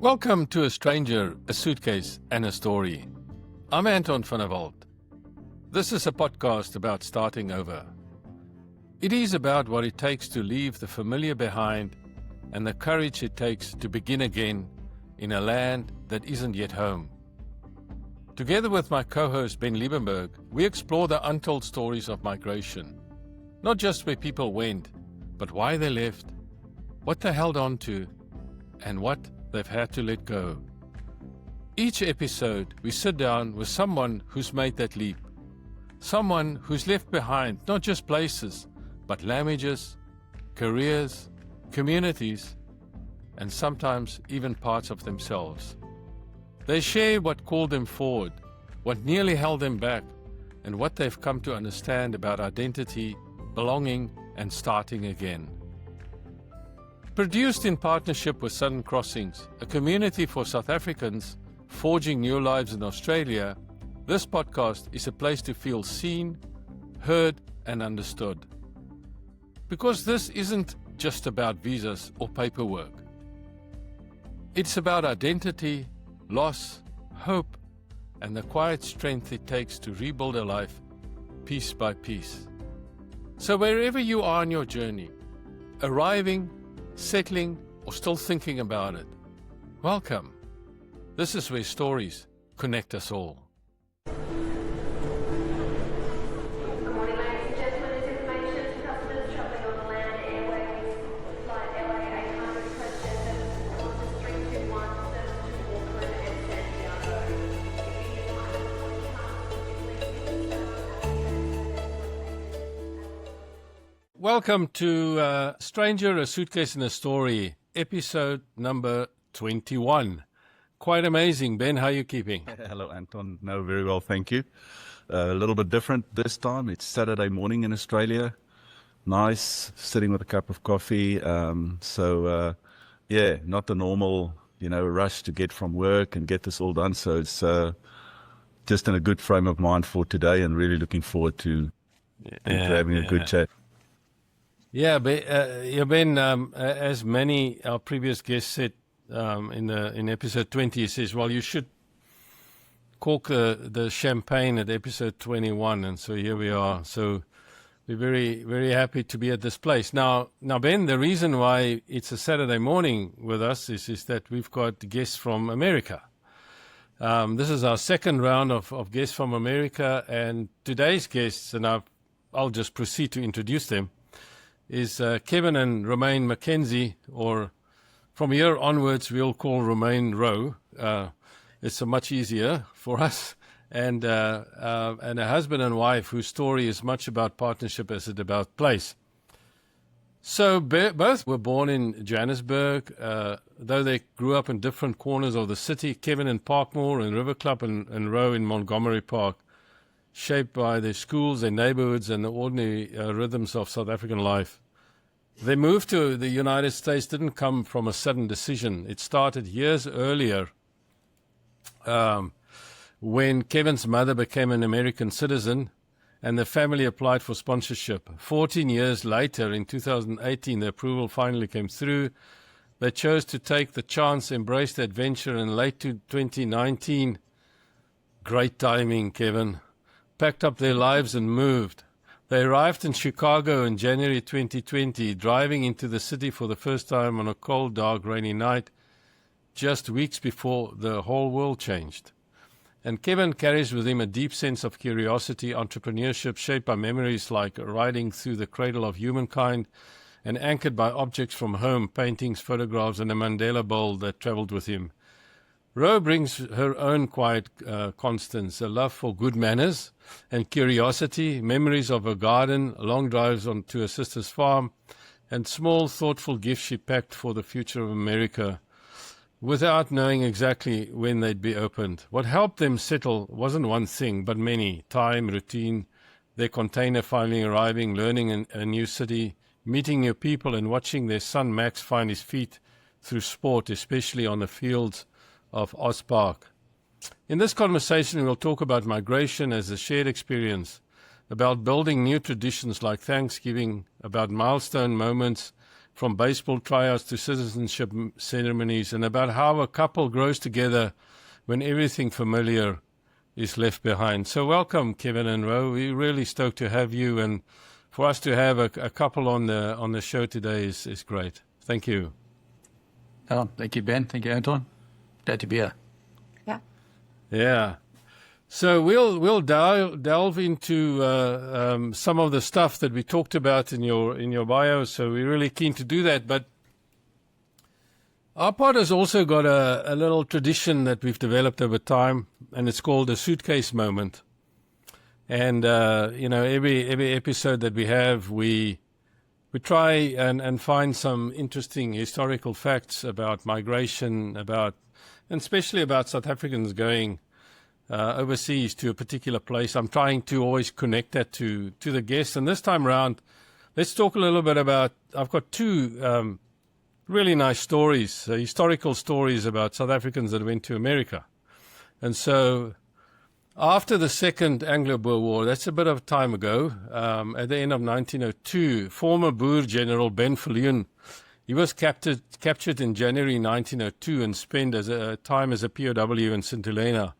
Welcome to A Stranger, a Suitcase and a Story. I'm Anton van der Walt. This is a podcast about starting over. It is about what it takes to leave the familiar behind and the courage it takes to begin again in a land that isn't yet home. Together with my co-host Ben Liebenberg, we explore the untold stories of migration. Not just where people went, but why they left, what they held on to, and what they've had to let go. Each episode, we sit down with someone who's made that leap. Someone who's left behind not just places, but languages, careers, communities, and sometimes even parts of themselves. They share what called them forward, what nearly held them back, and what they've come to understand about identity, belonging, and starting again. Produced in partnership with Southern Crossings, a community for South Africans forging new lives in Australia, this podcast is a place to feel seen, heard, and understood. Because this isn't just about visas or paperwork. It's about identity, loss, hope, and the quiet strength it takes to rebuild a life piece by piece. So wherever you are on your journey, arriving, settling, or still thinking about it, welcome. This is where stories connect us all. Good morning, ladies and gentlemen. This information to customers travelling on the land airways, flight LA 800, code 77, Qantas 321, service to Auckland and Santiago. Welcome to Stranger, a Suitcase and a Story, episode number 21. Quite amazing. Ben, how are you keeping? Hello, Anton. No, very well, thank you. A little bit different this time. It's Saturday morning in Australia. Nice, sitting with a cup of coffee. Not the normal, rush to get from work and get this all done. So it's just in a good frame of mind for today and really looking forward to having a good chat. Yeah, Ben, as many our previous guests said in episode 20, he says, well, you should cork the champagne at episode 21, and so here we are. So we're very, very happy to be at this place. Now, Ben, the reason why it's a Saturday morning with us is that we've got guests from America. This is our second round of guests from America, and today's guests, and I'll just proceed to introduce them, is Kevin and Romaine Mackenzie, or from here onwards we'll call Romaine Rowe. It's much easier for us, and a husband and wife whose story is much about partnership as it about place. So both were born in Johannesburg, though they grew up in different corners of the city. Kevin in Parkmore and River Club, and Rowe in Montgomery Park, shaped by their schools, their neighborhoods, and the ordinary rhythms of South African life. Their move to the United States didn't come from a sudden decision. It started years earlier when Kevin's mother became an American citizen and the family applied for sponsorship. 14 years later, in 2018, the approval finally came through. They chose to take the chance, embrace the adventure, and late to 2019, great timing, Kevin, packed up their lives and moved. They arrived in Chicago in January 2020, driving into the city for the first time on a cold, dark, rainy night, just weeks before the whole world changed. And Kevin carries with him a deep sense of curiosity, entrepreneurship shaped by memories like riding through the cradle of humankind and anchored by objects from home, paintings, photographs, and a Mandela bowl that traveled with him. Rowe brings her own quiet constants, a love for good manners and curiosity, memories of her garden, long drives to her sister's farm, and small, thoughtful gifts she packed for the future of America, without knowing exactly when they'd be opened. What helped them settle wasn't one thing, but many: time, routine, their container finally arriving, learning in a new city, meeting new people, and watching their son Max find his feet through sport, especially on the fields of Oz Park. In this conversation, we'll talk about migration as a shared experience, about building new traditions like Thanksgiving, about milestone moments from baseball tryouts to citizenship ceremonies, and about how a couple grows together when everything familiar is left behind. So welcome, Kevin and Ro. We're really stoked to have you, and for us to have a couple on the show today is great. Thank you. Oh, thank you, Ben. Thank you, Anton. Glad to be here. Yeah. Yeah. So we'll delve into some of the stuff that we talked about in your bio. So we're really keen to do that. But our pod has also got a little tradition that we've developed over time, and it's called a suitcase moment. And every episode that we have, we try and find some interesting historical facts about migration, and especially about South Africans going overseas to a particular place. I'm trying to always connect that to the guests. And this time around, let's talk a little bit about, I've got two really nice stories, historical stories about South Africans that went to America. And so after the Second Anglo-Boer War, that's a bit of time ago, at the end of 1902, former Boer General Ben Viljoen, he was captured in January 1902 and spent time as a POW in St. Helena.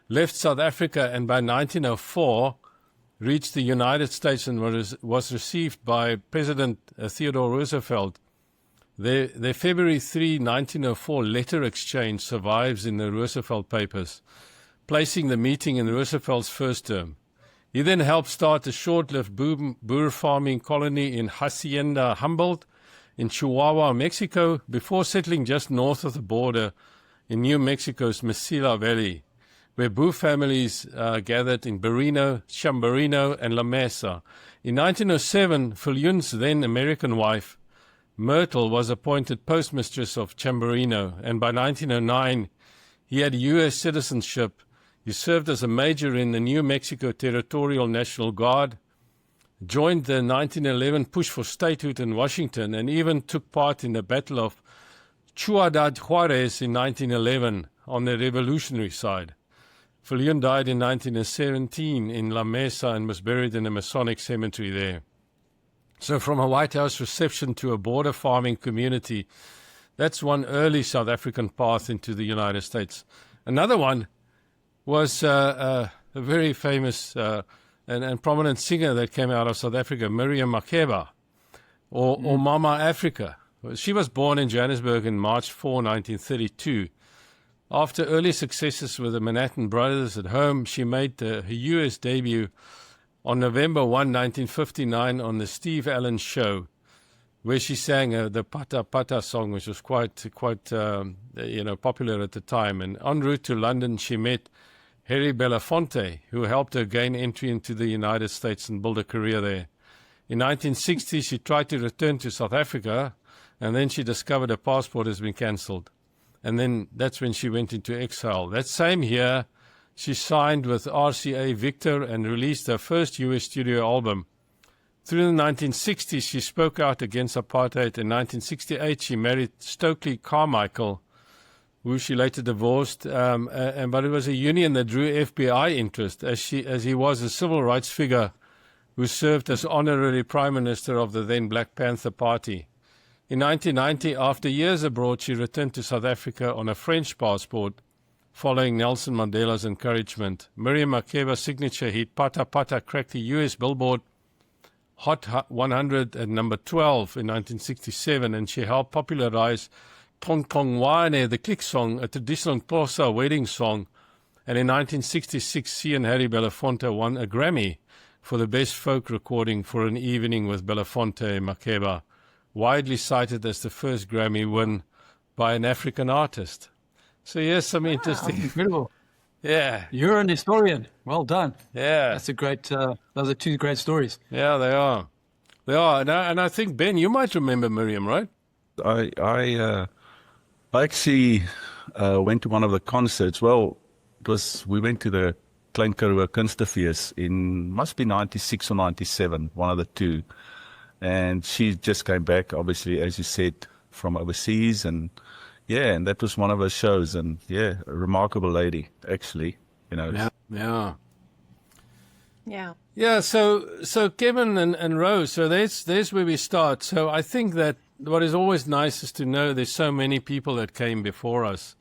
Left South Africa, and by 1904 reached the United States and was received by President Theodore Roosevelt. Their February 3, 1904 letter exchange survives in the Roosevelt papers, placing the meeting in Roosevelt's first term. He then helped start a short-lived Boer farming colony in Hacienda Humboldt in Chihuahua, Mexico, before settling just north of the border in New Mexico's Mesilla Valley, where Boer families gathered in Barino, Chamberino, and La Mesa. In 1907, Viljoen's then American wife, Myrtle, was appointed postmistress of Chamberino, and by 1909, he had U.S. citizenship. He served as a major in the New Mexico Territorial National Guard, joined the 1911 push for statehood in Washington, and even took part in the Battle of Ciudad Juarez in 1911 on the revolutionary side. Viljoen died in 1917 in La Mesa and was buried in a Masonic cemetery there. So from a White House reception to a border farming community, that's one early South African path into the United States. Another one was a very famous and prominent singer that came out of South Africa, Miriam Makeba, or Mama Africa. She was born in Johannesburg in March 4, 1932. After early successes with the Manhattan Brothers at home, she made her U.S. debut on November 1, 1959 on the Steve Allen Show, where she sang the Pata Pata song, which was quite popular at the time. And en route to London, she met Harry Belafonte, who helped her gain entry into the United States and build a career there. In 1960, she tried to return to South Africa, and then she discovered her passport has been cancelled. And then that's when she went into exile. That same year, she signed with RCA Victor and released her first U.S. studio album. Through the 1960s, she spoke out against apartheid. In 1968, she married Stokely Carmichael, who she later divorced. But it was a union that drew FBI interest, as he was a civil rights figure who served as honorary prime minister of the then Black Panther Party. In 1990, after years abroad, she returned to South Africa on a French passport, following Nelson Mandela's encouragement. Miriam Makeba's signature hit Pata Pata cracked the U.S. Billboard Hot 100 at number 12 in 1967, and she helped popularize Tong Tong Wane, the click song, a traditional Xhosa wedding song. And in 1966, she and Harry Belafonte won a Grammy for the best folk recording for An Evening with Belafonte and Makeba, widely cited as the first Grammy win by an African artist. So yes, some interesting. Incredible. Yeah. You're an historian. Well done. Yeah. That's a great, those are two great stories. Yeah, they are. They are. And I think, Ben, you might remember Miriam, right? I actually went to one of the concerts. Well, we went to the Klein Karoo Kunstefees must be 96 or 97, one of the two. And she just came back, obviously, as you said, from overseas. And that was one of her shows. And a remarkable lady, actually, Yeah. Yeah. Yeah, so Kevin and Rose, so there's where we start. So I think that what is always nice is to know there's so many people that came before us.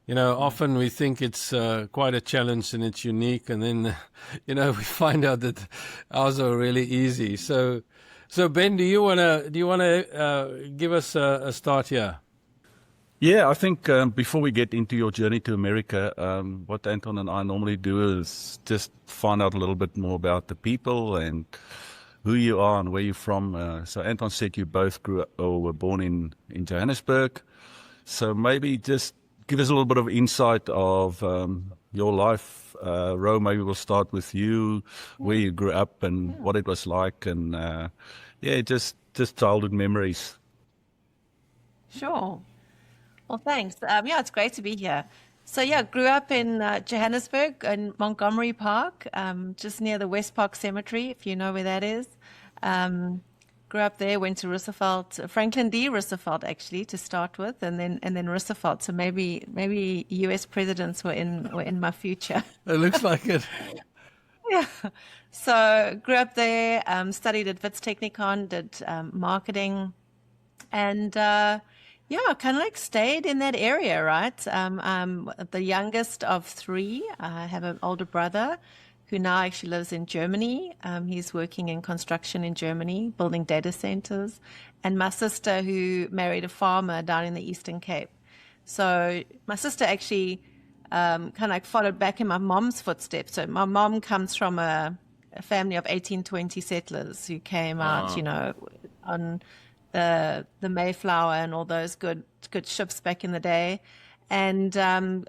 Often we think it's quite a challenge and it's unique, and then, we find out that ours are really easy. So Ben, do you wanna give us a start here? Yeah, I think before we get into your journey to America, what Anton and I normally do is just find out a little bit more about the people and who you are and where you're from. So Anton said you both grew up or were born in Johannesburg. So maybe just give us a little bit of insight of your life. Ro, maybe we'll start with you, where you grew up and what it was like, and just childhood memories. Sure. Well, thanks. It's great to be here. So, grew up in Johannesburg in Montgomery Park, just near the West Park Cemetery, if you know where that is. Grew up there, went to Roosevelt, Franklin D. Roosevelt, actually, to start with, and then Roosevelt. So maybe U.S. presidents were in my future. It looks like it. Yeah. So grew up there, studied at Wits Technikon, did marketing, and kind of like stayed in that area, right? I'm the youngest of three. I have an older brother who now actually lives in Germany. He's working in construction in Germany, building data centers. And my sister, who married a farmer down in the Eastern Cape. So my sister actually kind of like followed back in my mom's footsteps. So my mom comes from a family of 1820 settlers who came out, on the Mayflower and all those good ships back in the day. And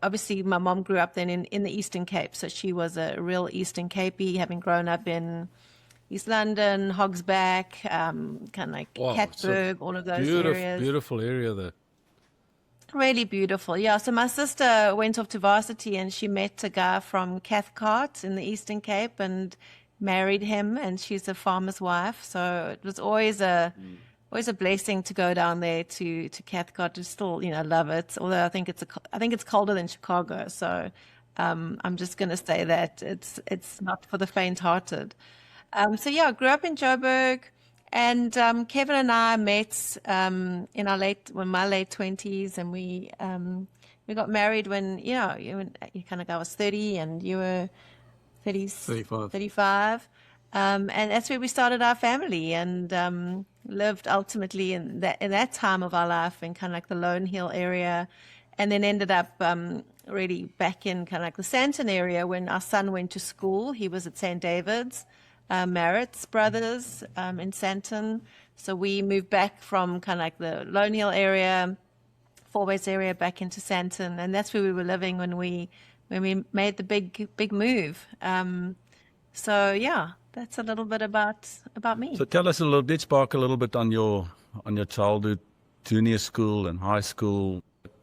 obviously my mom grew up then in the Eastern Cape. So she was a real Eastern Capey, having grown up in East London, Hogsback, kind of like Catburg, all of those areas. Beautiful area there. Really beautiful. Yeah. So my sister went off to varsity and she met a guy from Cathcart in the Eastern Cape and married him, and she's a farmer's wife. So it was always a blessing to go down there to Cathcart. To still, love it. Although I think it's colder than Chicago. So I'm just going to say that it's not for the faint-hearted. Grew up in Joburg, and Kevin and I met in my late 20s, and we got married when I was 30 and you were 35. And that's where we started our family, and lived ultimately in that time of our life in kind of like the Lone Hill area, and then ended up really back in kind of like the Sandton area when our son went to school. He was at St. David's, Marritt's Brothers in Sandton. So we moved back from kind of like the Lone Hill area, Fourways area, back into Sandton, and that's where we were living when we made the big move. That's a little bit about me. So tell us a little bit, spark a little bit on your childhood, junior school and high school.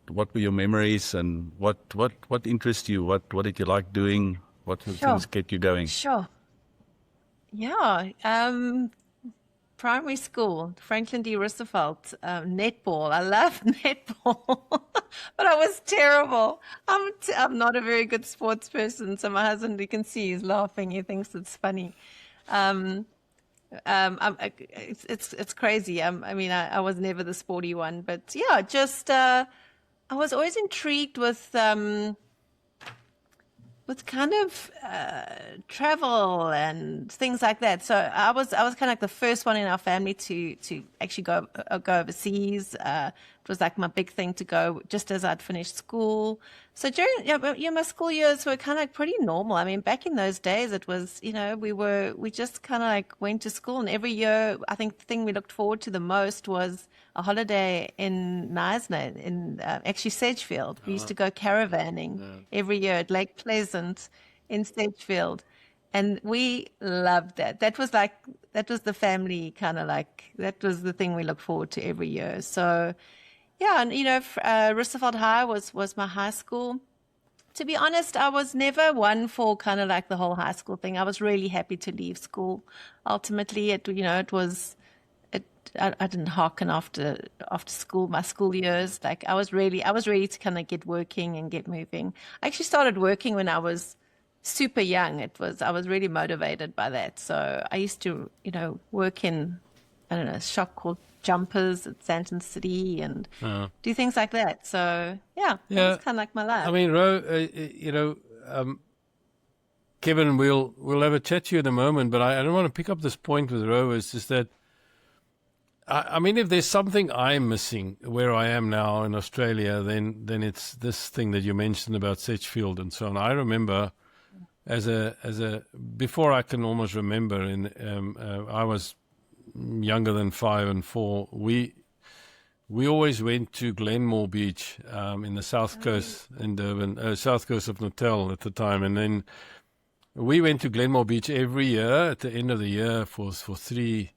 What were your memories, and what interests you? What did you like doing? What things kept you going? Sure. Yeah. Primary school, Franklin D. Roosevelt, netball. I loved netball, but I was terrible. I'm not a very good sports person. So my husband, you can see, he's laughing. He thinks it's funny. It's crazy. I was never the sporty one, but I was always intrigued with kind of travel and things like that. So I was kind of like the first one in our family to actually go overseas. It was like my big thing to go just as I'd finished school. So during my school years were kind of like pretty normal. I mean, back in those days, it was, we just kind of like went to school, and every year I think the thing we looked forward to the most was a holiday in Knysna, in actually Sedgefield. We used to go caravanning every year at Lake Pleasant in Sedgefield. And we loved that. That was the family kind of like, that was the thing we looked forward to every year. So, and Roosevelt High was my high school. To be honest, I was never one for kind of like the whole high school thing. I was really happy to leave school. Ultimately, I didn't hearken after school, my school years. Like I was ready to kind of get working and get moving. I actually started working when I was super young. I was really motivated by that. So I used to, work in, I don't know, a shop called jumpers at Santon City and do things like that. So yeah, that's kind of like my life. I mean, Ro, Kevin, we'll have a chat to you in a moment, but I don't want to pick up this point with Ro. Is just that, I mean, if there's something I'm missing where I am now in Australia, then it's this thing that you mentioned about Sedgefield and so on. I remember before I can almost remember, I was younger than 5 and 4. We always went to Glenmore Beach in the south coast in Durban, south coast of Natal at the time, and then we went to Glenmore Beach every year at the end of the year for 3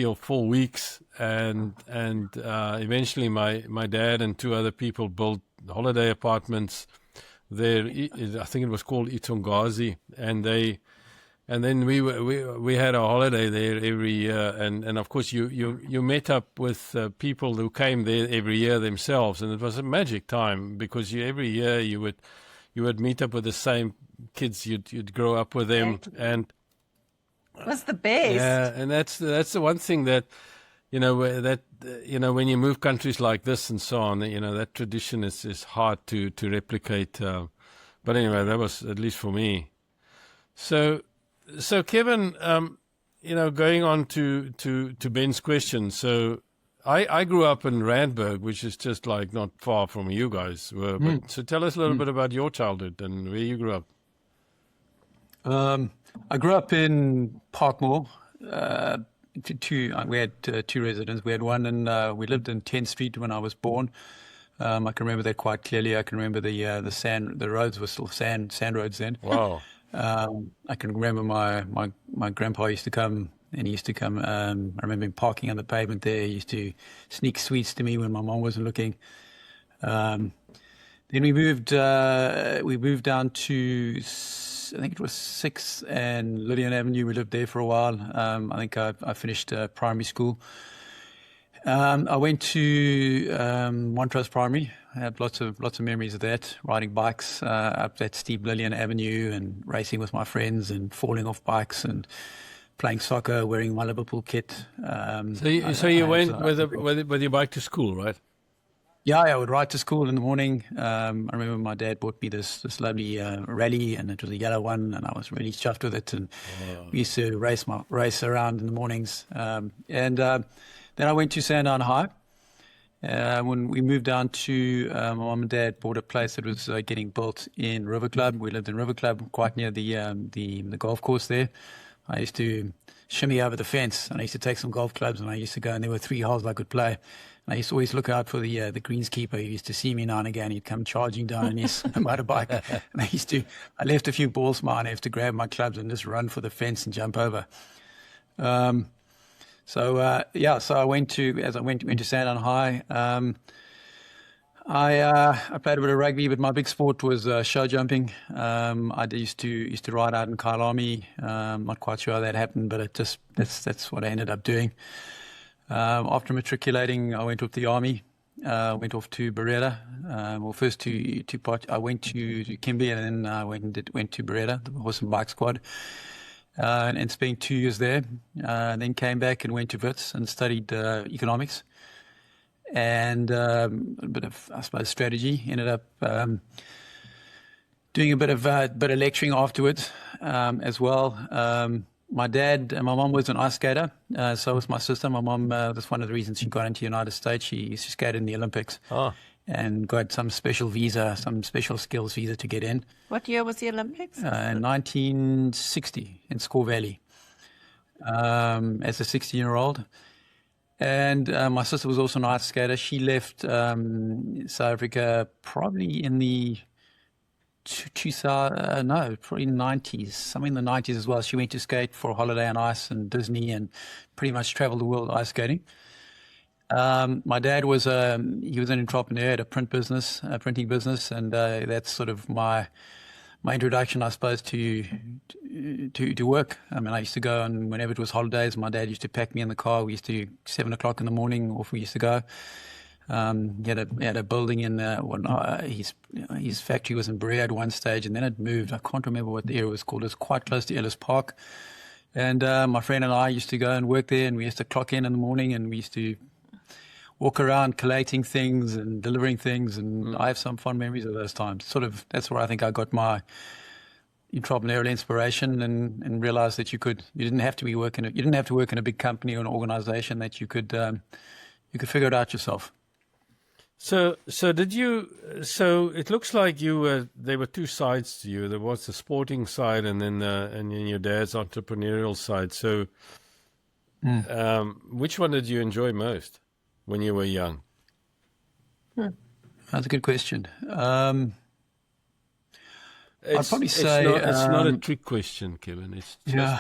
or 4 weeks, and eventually my dad and 2 other people built holiday apartments there. I think it was called Itongazi, and then we had a holiday there every year, and of course you met up with people who came there every year themselves, and it was a magic time because every year you would meet up with the same kids, you'd grow up with them, and it was the best. Yeah, and that's the one thing that when you move countries like this and so on, that tradition is hard to replicate. But anyway, that was at least for me. So Kevin, going on to Ben's question. So I grew up in Randburg, which is just like not far from you guys were. But, so tell us a little bit about your childhood and where you grew up. I grew up in Parkmore. We had 2 residents. We had one, and we lived in 10th Street when I was born. I can remember that quite clearly. I can remember the roads were still sand roads then. Wow. I can remember my grandpa used to come, and he used to come. I remember him parking on the pavement there. He used to sneak sweets to me when my mom wasn't looking. Then we moved down to, I think it was 6th and Lillian Avenue. We lived there for a while. I think I finished primary school. I went to Montrose Primary. I had lots of memories of that, riding bikes up that steep Lillian Avenue and racing with my friends and falling off bikes and playing soccer, wearing my Liverpool kit. So you went with your bike to school, right? Yeah, I would ride to school in the morning. I remember my dad bought me this lovely rally, and it was a yellow one, and I was really chuffed with it. And we used to race around in the mornings. Then I went to Sandown High. When we moved down to, my mum and dad bought a place that was getting built in River Club. We lived in River Club, quite near the golf course there. I used to shimmy over the fence, and I used to take some golf clubs, and I used to go, and there were 3 holes I could play. And I used to always look out for the greenskeeper. He used to see me now and again. He'd come charging down on his motorbike. And I left a few balls behind. I have to grab my clubs and just run for the fence and jump over. So I went to Sandown High. I played a bit of rugby, but my big sport was show jumping. I used to ride out in Kyalami. Not quite sure how that happened, but that's what I ended up doing. After matriculating, I went off the army. Went off to Beretta. First I went to Kimby, and then I went to Beretta, the horse and bike squad. And spent 2 years there. Then came back and went to Wits and studied economics and a bit of, I suppose, strategy. Ended up doing a bit of lecturing afterwards as well. My dad and my mom was an ice skater, so was my sister. My mom, that's one of the reasons she got into the United States. She skated in the Olympics. And got some special visa, some special skills visa to get in. What year was the Olympics? 1960 in Squaw Valley, as a 16-year-old. And my sister was also an ice skater. She left South Africa probably in the probably 90s, something in the 90s as well. She went to skate for a holiday on ice and Disney and pretty much traveled the world ice skating. My dad he was an entrepreneur, had a printing business, and that's sort of my introduction, I suppose, to work. I mean, I used to go, and whenever it was holidays, my dad used to pack me in the car. We used to 7 o'clock in the morning, off we used to go. He had a building in his factory was in Berea at one stage, and then it moved. I can't remember what the area was called. It was quite close to Ellis Park. And my friend and I used to go and work there, and we used to clock in the morning, and we used to walk around collating things and delivering things, and I have some fond memories of those times. That's where I think I got my entrepreneurial inspiration, and realized that you didn't have to work in a big company or an organization, that you could figure it out yourself. So it looks like there were two sides to you. There was the sporting side, and then your dad's entrepreneurial side. So, which one did you enjoy most when you were young? That's a good question. I'd probably It's say not a trick question, Kevin. It's just, yeah.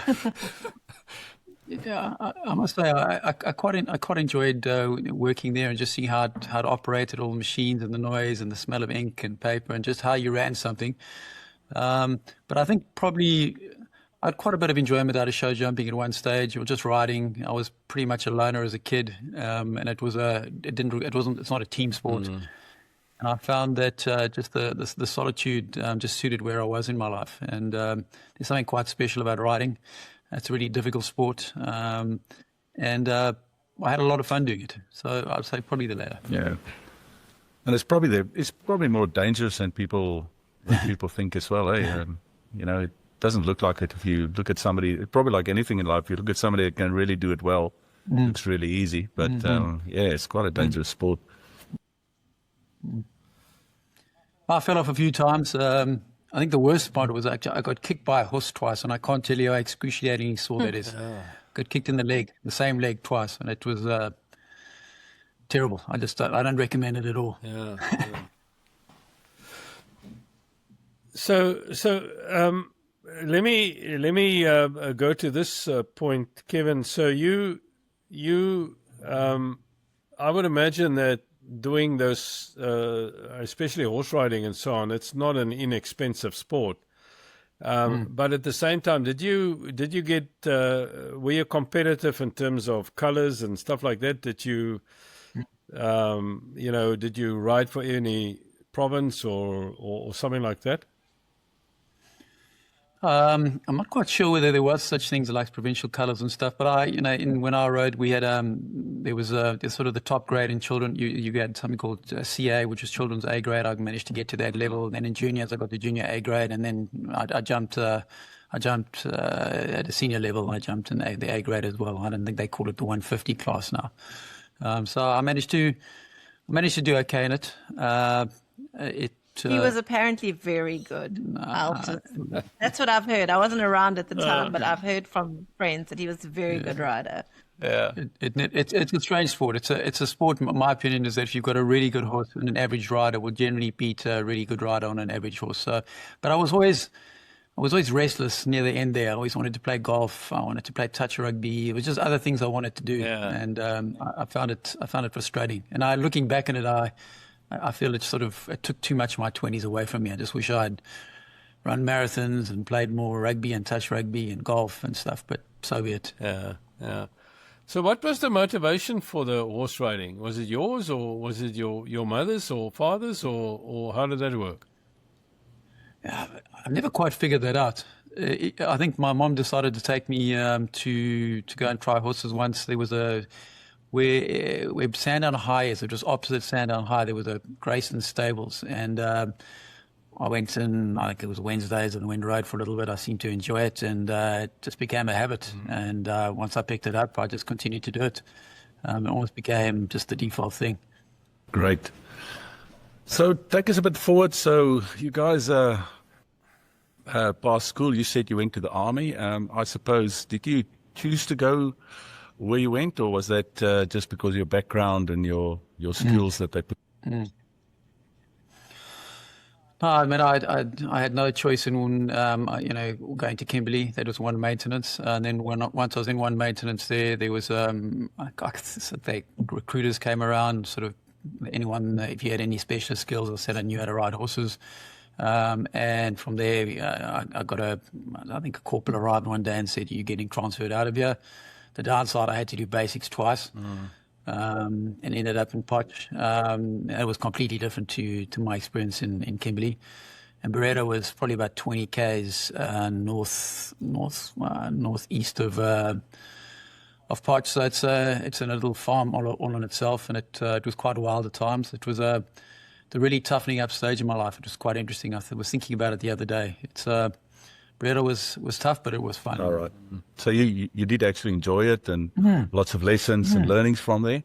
Yeah, I must say I quite enjoyed working there and just seeing how it operated, all the machines and the noise and the smell of ink and paper and just how you ran something. But I think probably I had quite a bit of enjoyment out of show jumping at one stage, or just riding. I was pretty much a loner as a kid, and it's not a team sport. And I found that just the solitude just suited where I was in my life. And there's something quite special about riding. It's a really difficult sport, and I had a lot of fun doing it. So I'd say probably the latter. Yeah, and it's probably more dangerous than people think as well. It doesn't look like it if you look at somebody. Probably like anything in life, you look at somebody that can really do it well. It's really easy, but it's quite a dangerous sport. I fell off a few times. I think the worst part was actually I got kicked by a horse twice, and I can't tell you how excruciatingly sore that is. Got kicked in the same leg twice, and it was terrible. I don't recommend it at all. Yeah. So let me go to this point, Kevin. So you I would imagine that doing those, especially horse riding and so on, it's not an inexpensive sport. But at the same time, did you get were you competitive in terms of colors and stuff like that? Did you did you ride for any province or something like that? I'm not quite sure whether there was such things like provincial colours and stuff, but when I rode, we had there was sort of the top grade in children. You had something called CA, which was children's A grade. I managed to get to that level. Then in juniors, I got the junior A grade, and then I jumped at a senior level. I jumped in the A grade as well. I don't think they call it the 150 class now. So I managed to do okay in it. He was apparently very good. That's what I've heard. I wasn't around at the time, but I've heard from friends that he was a very good rider. Yeah, it's a strange sport. It's a sport. My opinion is that if you've got a really good horse and an average rider, will generally beat a really good rider on an average horse. So, but I was always restless near the end there. I always wanted to play golf. I wanted to play touch rugby. It was just other things I wanted to do, and I found it frustrating. And looking back on it, I feel it took too much of my 20s away from me. I just wish I'd run marathons and played more rugby and touch rugby and golf and stuff, but so be it. Yeah. So what was the motivation for the horse riding? Was it yours, or was it your mother's or father's, or how did that work? Yeah, I've never quite figured that out. I think my mom decided to take me to go and try horses once. There was where Sandown High is, it was opposite Sandown High, there was a Grayson Stables, and I went in, I think it was Wednesdays, and went and rode for a little bit. I seemed to enjoy it, and it just became a habit. And once I picked it up, I just continued to do it. It almost became just the default thing. Great. So take us a bit forward. So you guys past school, you said you went to the army. I suppose, did you choose to go where you went, or was that just because of your background and your skills that they put? No, I mean, I had no choice in going to Kimberley. That was one maintenance, and then once I was in one maintenance there was recruiters came around, sort of anyone, if you had any specialist skills, I said I knew how to ride horses. And from there, I got I think a corporal arrived one day and said, "You're getting transferred out of here." The downside, I had to do basics twice, and ended up in Potch. It was completely different to my experience in Kimberley. And Beretta was probably about 20 k's northeast of Potch. So it's a little farm all on itself, and it was quite wild at times. It was the really toughening up stage in my life. It was quite interesting. I was thinking about it the other day. Beretta was tough, but it was fun. All right. So you did actually enjoy it, and lots of lessons and learnings from there?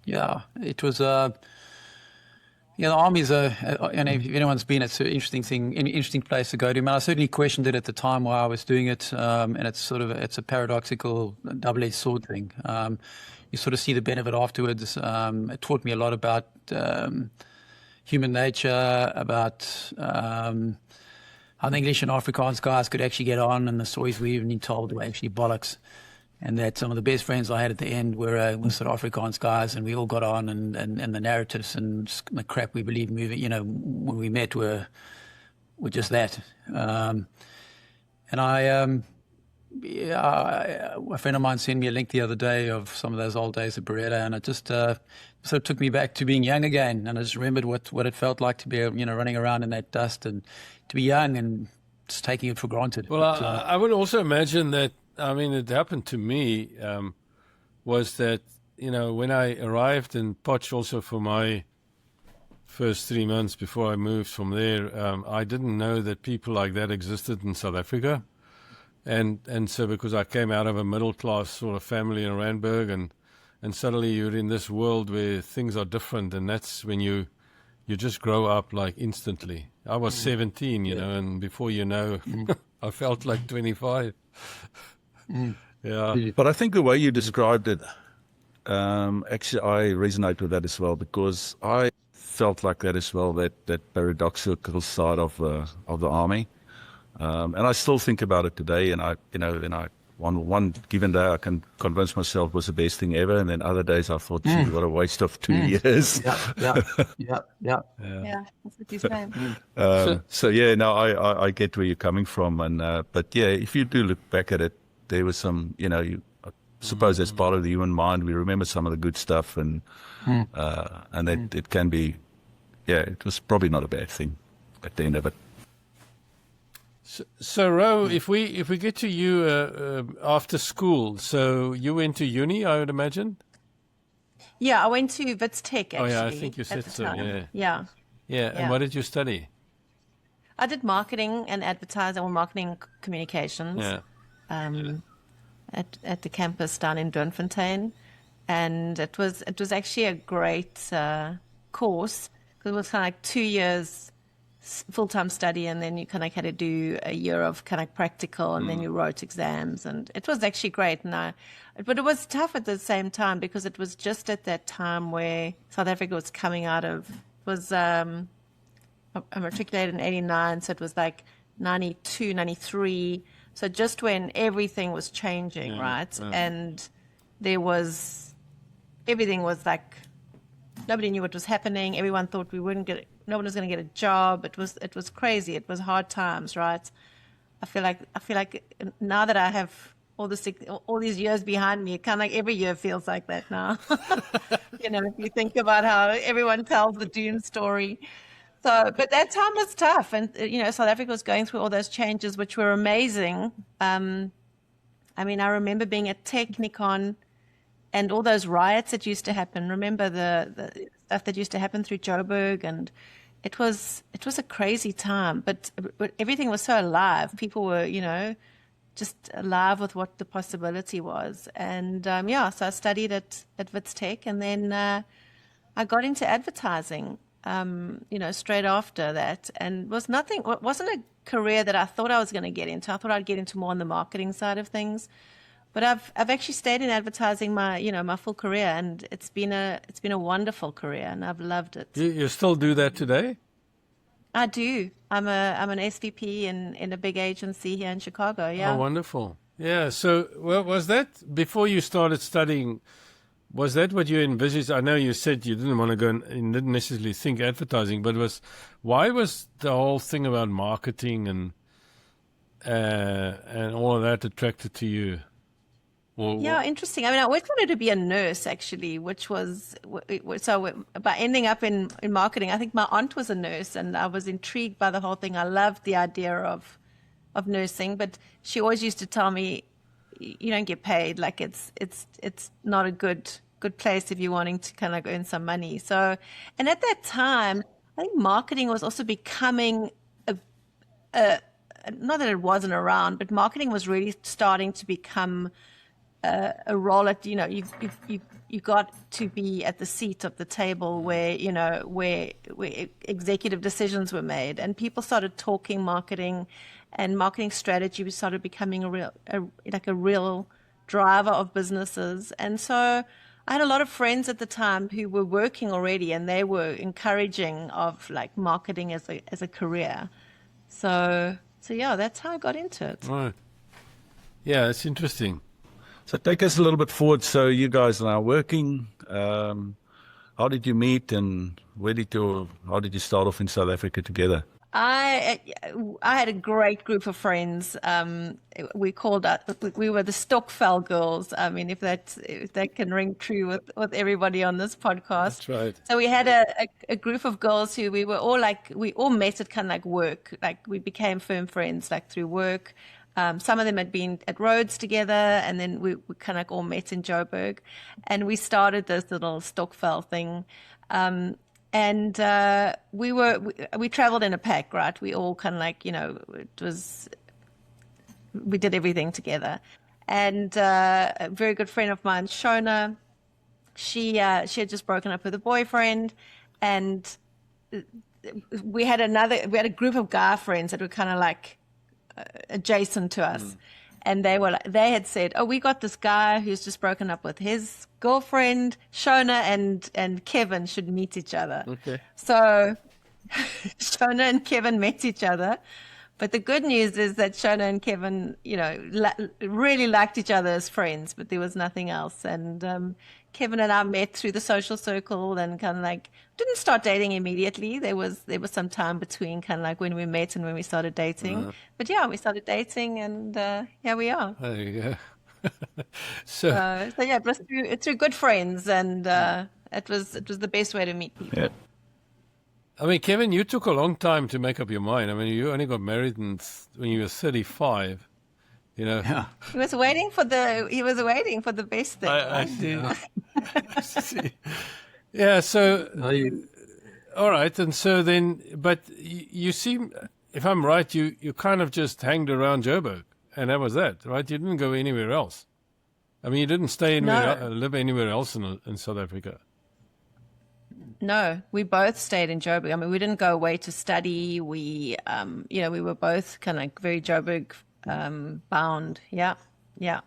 Yeah, it was. The army's and if anyone's been, it's an interesting place to go to. I mean, I certainly questioned it at the time while I was doing it, and it's a paradoxical double-edged sword thing. You sort of see the benefit afterwards. It taught me a lot about human nature, about how the English and Afrikaans guys could actually get on, and the stories we've been told were actually bollocks. And that some of the best friends I had at the end were sort of Afrikaans guys, and we all got on, and the narratives and the crap we believed when we met were just that. And a friend of mine sent me a link the other day of some of those old days at Beretta, and it just sort of took me back to being young again. And I just remembered what it felt like to be running around in that dust and to be young and just taking it for granted. Well, I would also imagine that, I mean, it happened to me, was that, when I arrived in Potch also for my first 3 months before I moved from there, I didn't know that people like that existed in South Africa. And so because I came out of a middle-class sort of family in Randburg, and suddenly you're in this world where things are different, and that's when you just grow up like instantly. I was 17, and before you know, I felt like 25. Yeah. But I think the way you described it, actually I resonate with that as well, because I felt like that as well, that paradoxical side of the army. And I still think about it today, and one given day I can convince myself it was the best thing ever, and then other days I thought, gee, what a waste of 2 years. Yeah. Yeah, that's what you say. So yeah, no, I get where you're coming from, but yeah, if you do look back at it, there was some, I suppose that's part of the human mind. We remember some of the good stuff, and that it can be, it was probably not a bad thing at the end of it. So Ro, if we get to you after school, so you went to uni, I would imagine? Yeah, I went to Wits Tech, actually. Oh, yeah, I think you said so, Yeah. Yeah, and what did you study? I did marketing and advertising, or marketing communications. Yeah. At the campus down in Doornfontein, and it was actually a great course, because it was kind of like 2 years full-time study, and then you kind of had to do a year of kind of practical, and then you wrote exams, and it was actually great. But it was tough at the same time, because it was just at that time where South Africa was coming out of, I matriculated in 89, so it was like 92, 93. So just when everything was changing, right? And everything was like, nobody knew what was happening. Everyone thought no one was going to get a job. It was crazy. It was hard times, right? I feel like now that I have all these years behind me, it kind of like every year feels like that now. If you think about how everyone tells the doom story. So, but that time was tough, and South Africa was going through all those changes, which were amazing. I remember being at Technikon, and all those riots that used to happen. Remember the stuff that used to happen through Joburg, and it was a crazy time. But everything was so alive. People were, just alive with what the possibility was. And so I studied at Wits Tech, and then I got into advertising. Straight after that, and it wasn't a career that I thought I was going to get into. I thought I'd get into more on the marketing side of things, but I've actually stayed in advertising my full career, and it's been a wonderful career, and I've loved it. You still do that today? I do. I'm an SVP in a big agency here in Chicago. Yeah. Oh, wonderful. Yeah. So, was that before you started studying? Was that what you envisaged? I know you said you didn't want to go and didn't necessarily think advertising, but why was the whole thing about marketing and all of that attracted to you? Interesting. I always wanted to be a nurse, actually, which was so. By ending up in marketing, I think my aunt was a nurse, and I was intrigued by the whole thing. I loved the idea of nursing, but she always used to tell me, you don't get paid. Like it's not a good place if you're wanting to kind of earn some money. So, and at that time, I think marketing was also becoming not that it wasn't around, but marketing was really starting to become a role that, you got to be at the seat of the table where, where executive decisions were made, and people started talking marketing, and marketing strategy started becoming a real driver of businesses. And so I had a lot of friends at the time who were working already, and they were encouraging of like marketing as a career. So yeah, that's how I got into it. Right. Yeah, it's interesting. So take us a little bit forward. So you guys are now working. How did you meet, and how did you start off in South Africa together? I had a great group of friends. We were the Stokvel girls. I mean, if that can ring true with everybody on this podcast. That's right. So we had a group of girls who we all met at kind of like work. Like we became firm friends like through work. Some of them had been at Rhodes together, and then we kind of like all met in Joburg, and we started this little Stokvel thing. And we traveled in a pack, right? We all kind of like, we did everything together. And a very good friend of mine, Shona, she had just broken up with a boyfriend, and we had a group of guy friends that were kind of like adjacent to us. And they had said, "Oh, we got this guy who's just broken up with his girlfriend. Shona and Kevin should meet each other." Okay. So Shona and Kevin met each other. But the good news is that Shona and Kevin, really liked each other as friends, but there was nothing else. And Kevin and I met through the social circle, and kind of like didn't start dating immediately. There was some time between kind of like when we met and when we started dating. But yeah, we started dating, and here we are. There you go. So Yeah, it was through good friends, and it was the best way to meet people. Yeah. I mean, Kevin, you took a long time to make up your mind. I mean, you only got married when you were 35. Yeah. He was waiting for the best thing. I see. Yeah. So, all right. And so then, but you seem, if I'm right, you kind of just hanged around Joburg, and that was that, right? You didn't go anywhere else. I mean, you didn't live anywhere else in South Africa. No, we both stayed in Joburg. I mean, we didn't go away to study. We, we were both kind of very Joburg bound. Yeah, yeah.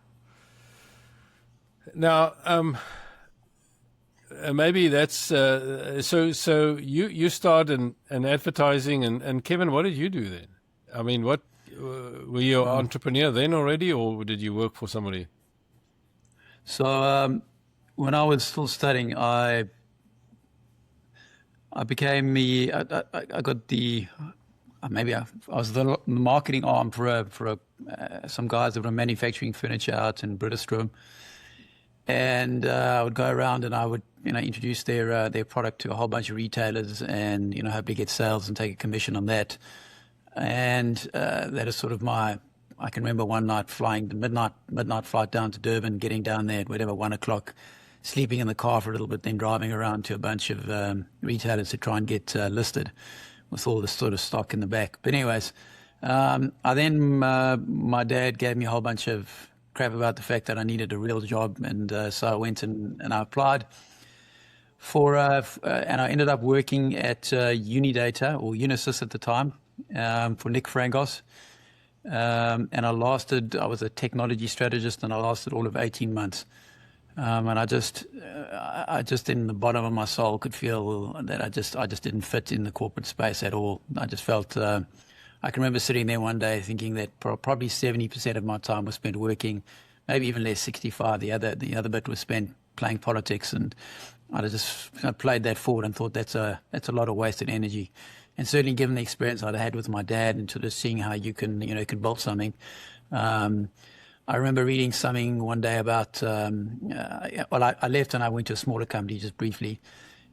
Now, maybe that's so. You started in advertising, and Kevin, what did you do then? I mean, what were you an entrepreneur then already, or did you work for somebody? So when I was still studying, I became I got the I was the marketing arm for some guys that were manufacturing furniture out in Britterstrom, and I would go around and I would introduce their product to a whole bunch of retailers, and hopefully get sales and take a commission on that. And that is sort of I can remember one night flying the midnight flight down to Durban, getting down there at 1:00. Sleeping in the car for a little bit, then driving around to a bunch of retailers to try and get listed with all this sort of stock in the back. But anyways, my dad gave me a whole bunch of crap about the fact that I needed a real job, and so I went and I applied and I ended up working at Unidata, or Unisys at the time, for Nick Frangos. And I was a technology strategist, and I lasted all of 18 months. And I just in the bottom of my soul could feel that I just didn't fit in the corporate space at all. I just felt, I can remember sitting there one day thinking that probably 70% of my time was spent working, maybe even less, 65. The other bit was spent playing politics, and I just played that forward and thought that's a lot of wasted energy. And certainly given the experience I'd had with my dad and sort of seeing how you can build something. I remember reading something one day about, I left and I went to a smaller company just briefly.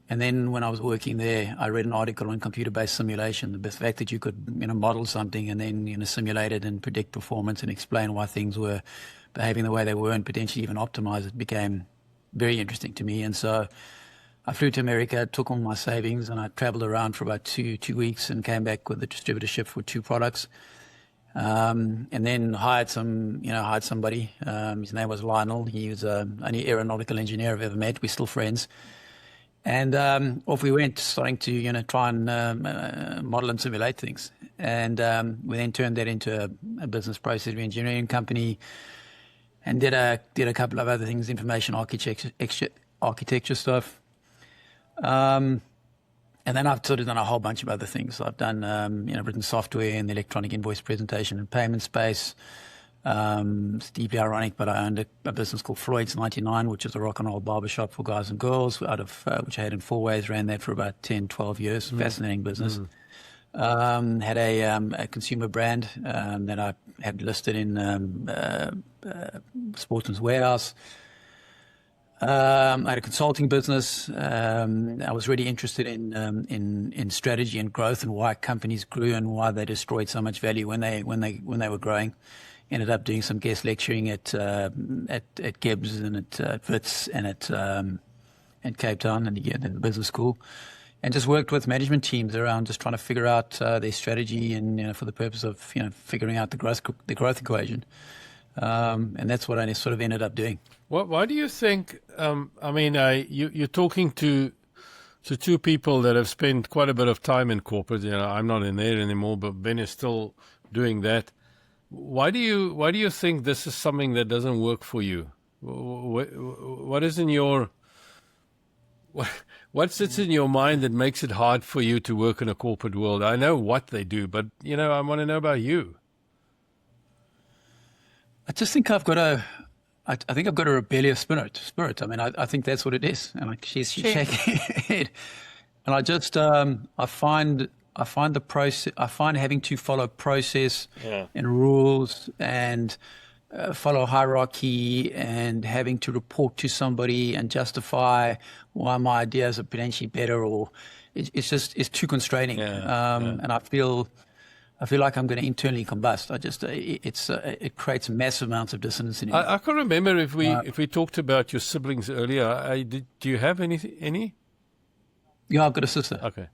And then when I was working there, I read an article on computer-based simulation, the fact that you could model something and then simulate it and predict performance and explain why things were behaving the way they were and potentially even optimize it became very interesting to me. And so I flew to America, took all my savings, and I traveled around for about two weeks and came back with a distributorship for 2 products. And then hired somebody. His name was Lionel. He was the only aeronautical engineer I've ever met. We're still friends. And off we went, starting to try and model and simulate things. And we then turned that into a business process engineering company, and did a couple of other things, information architecture stuff. And then I've sort of done a whole bunch of other things. I've done, written software in the electronic invoice presentation and payment space. It's deeply ironic, but I owned a business called Floyd's 99, which is a rock and roll barbershop for guys and girls, which I had in 4 ways, ran that for about 10, 12 years. Fascinating business. Had a consumer brand that I had listed in Sportsman's Warehouse. I had a consulting business. I was really interested in strategy and growth and why companies grew and why they destroyed so much value when they were growing. Ended up doing some guest lecturing at Gibbs and at Wits and at Cape Town and the business school, and just worked with management teams around just trying to figure out their strategy and for the purpose of figuring out the growth equation. And that's what I sort of ended up doing. Why do you think? You're talking to 2 people that have spent quite a bit of time in corporate. I'm not in there anymore, but Ben is still doing that. Why do you think this is something that doesn't work for you? What is in your what sits in your mind that makes it hard for you to work in a corporate world? I know what they do, but I want to know about you. I just think I've got a rebellious spirit. I mean, I think that's what it is. And she's shaking her head. And I just, I find the process, I find having to follow process and rules and follow hierarchy and having to report to somebody and justify why my ideas are potentially better, or it's too constraining. And I feel like I'm going to internally combust. It creates massive amounts of dissonance in me. I can't remember if we talked about your siblings earlier. Do you have any? Yeah, I've got a sister. Okay.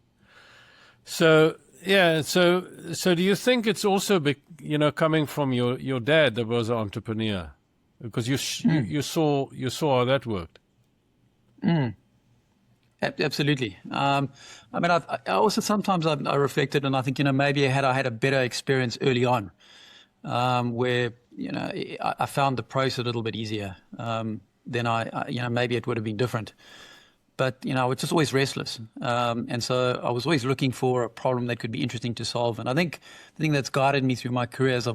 So do you think it's also coming from your dad that was an entrepreneur, because you saw how that worked? Absolutely. I also sometimes I reflected, and I think maybe had I had a better experience early on, where I found the process a little bit easier, then I maybe it would have been different. But I was just always restless, and so I was always looking for a problem that could be interesting to solve. And I think the thing that's guided me through my career is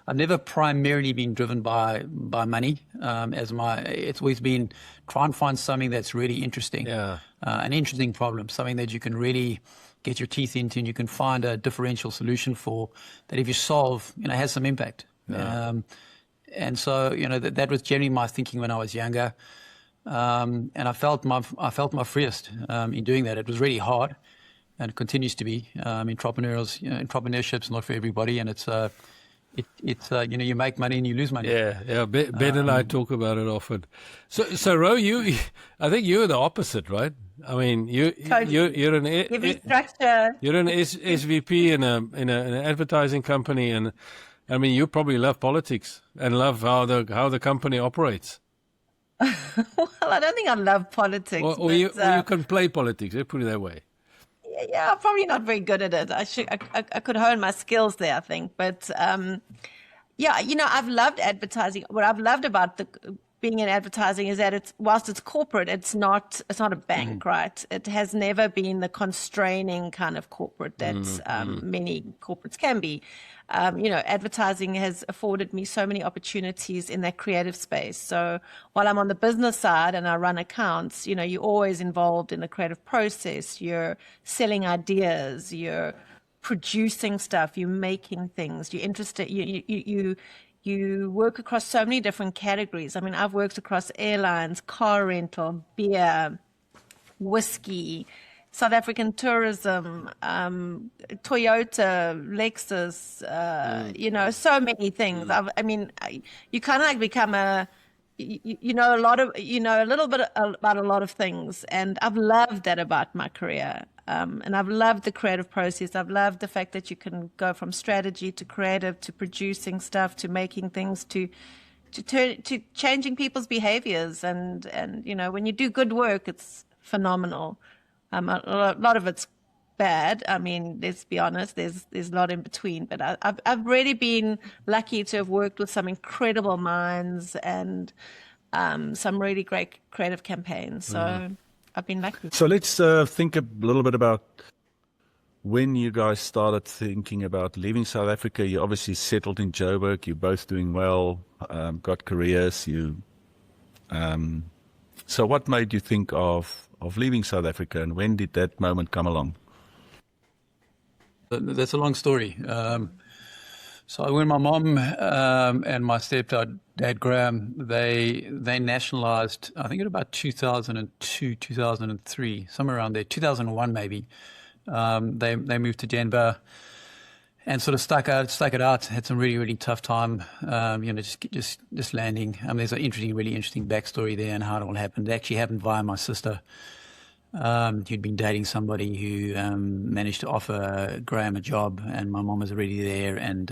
I've never primarily been driven by money. It's always been try and find something that's really interesting, an interesting problem, something that you can really get your teeth into and you can find a differential solution for, that if you solve, has some impact. And so that was generally my thinking when I was younger. And I felt my freest in doing that. It was really hard, and it continues to be. Entrepreneurship's not for everybody, and it's you make money and you lose money. Ben and I talk about it often. So Ro, I think you're the opposite, right? I mean, you're an SVP in an advertising company, and I mean, you probably love politics and love how the company operates. Well, I don't think I love politics. Or you can play politics, let's put it that way. Yeah, I'm probably not very good at it. I could hone my skills there, I think. But I've loved advertising. What I've loved about being in advertising is that whilst it's corporate, it's not a bank, right? It has never been the constraining kind of corporate that many corporates can be. Advertising has afforded me so many opportunities in that creative space. So while I'm on the business side and I run accounts, you're always involved in the creative process. You're selling ideas, you're producing stuff, you're making things, you're interested, you work across so many different categories. I mean, I've worked across airlines, car rental, beer, whiskey, South African tourism, Toyota, Lexus, so many things. I mean, you kind of like become you know a little bit about a lot of things, and I've loved that about my career. And I've loved the creative process. I've loved the fact that you can go from strategy to creative to producing stuff to making things to changing people's behaviors. And when you do good work, it's phenomenal. A lot of it's bad. I mean, let's be honest, there's a lot in between. But I've really been lucky to have worked with some incredible minds and some really great creative campaigns. So I've been lucky. So let's think a little bit about when you guys started thinking about leaving South Africa. You obviously settled in Joburg. You're both doing well, got careers. So what made you think of leaving South Africa, and when did that moment come along? That's a long story. So when my mom and my stepdad, Dad Graham, they nationalized, I think in about 2002, 2003, somewhere around there, 2001 maybe. They moved to Denver and sort of stuck it out. Had some really, really tough time, just landing. There's a really interesting backstory there and how it all happened. It actually happened via my sister. Who'd been dating somebody who managed to offer Graham a job, and my mom was already there, and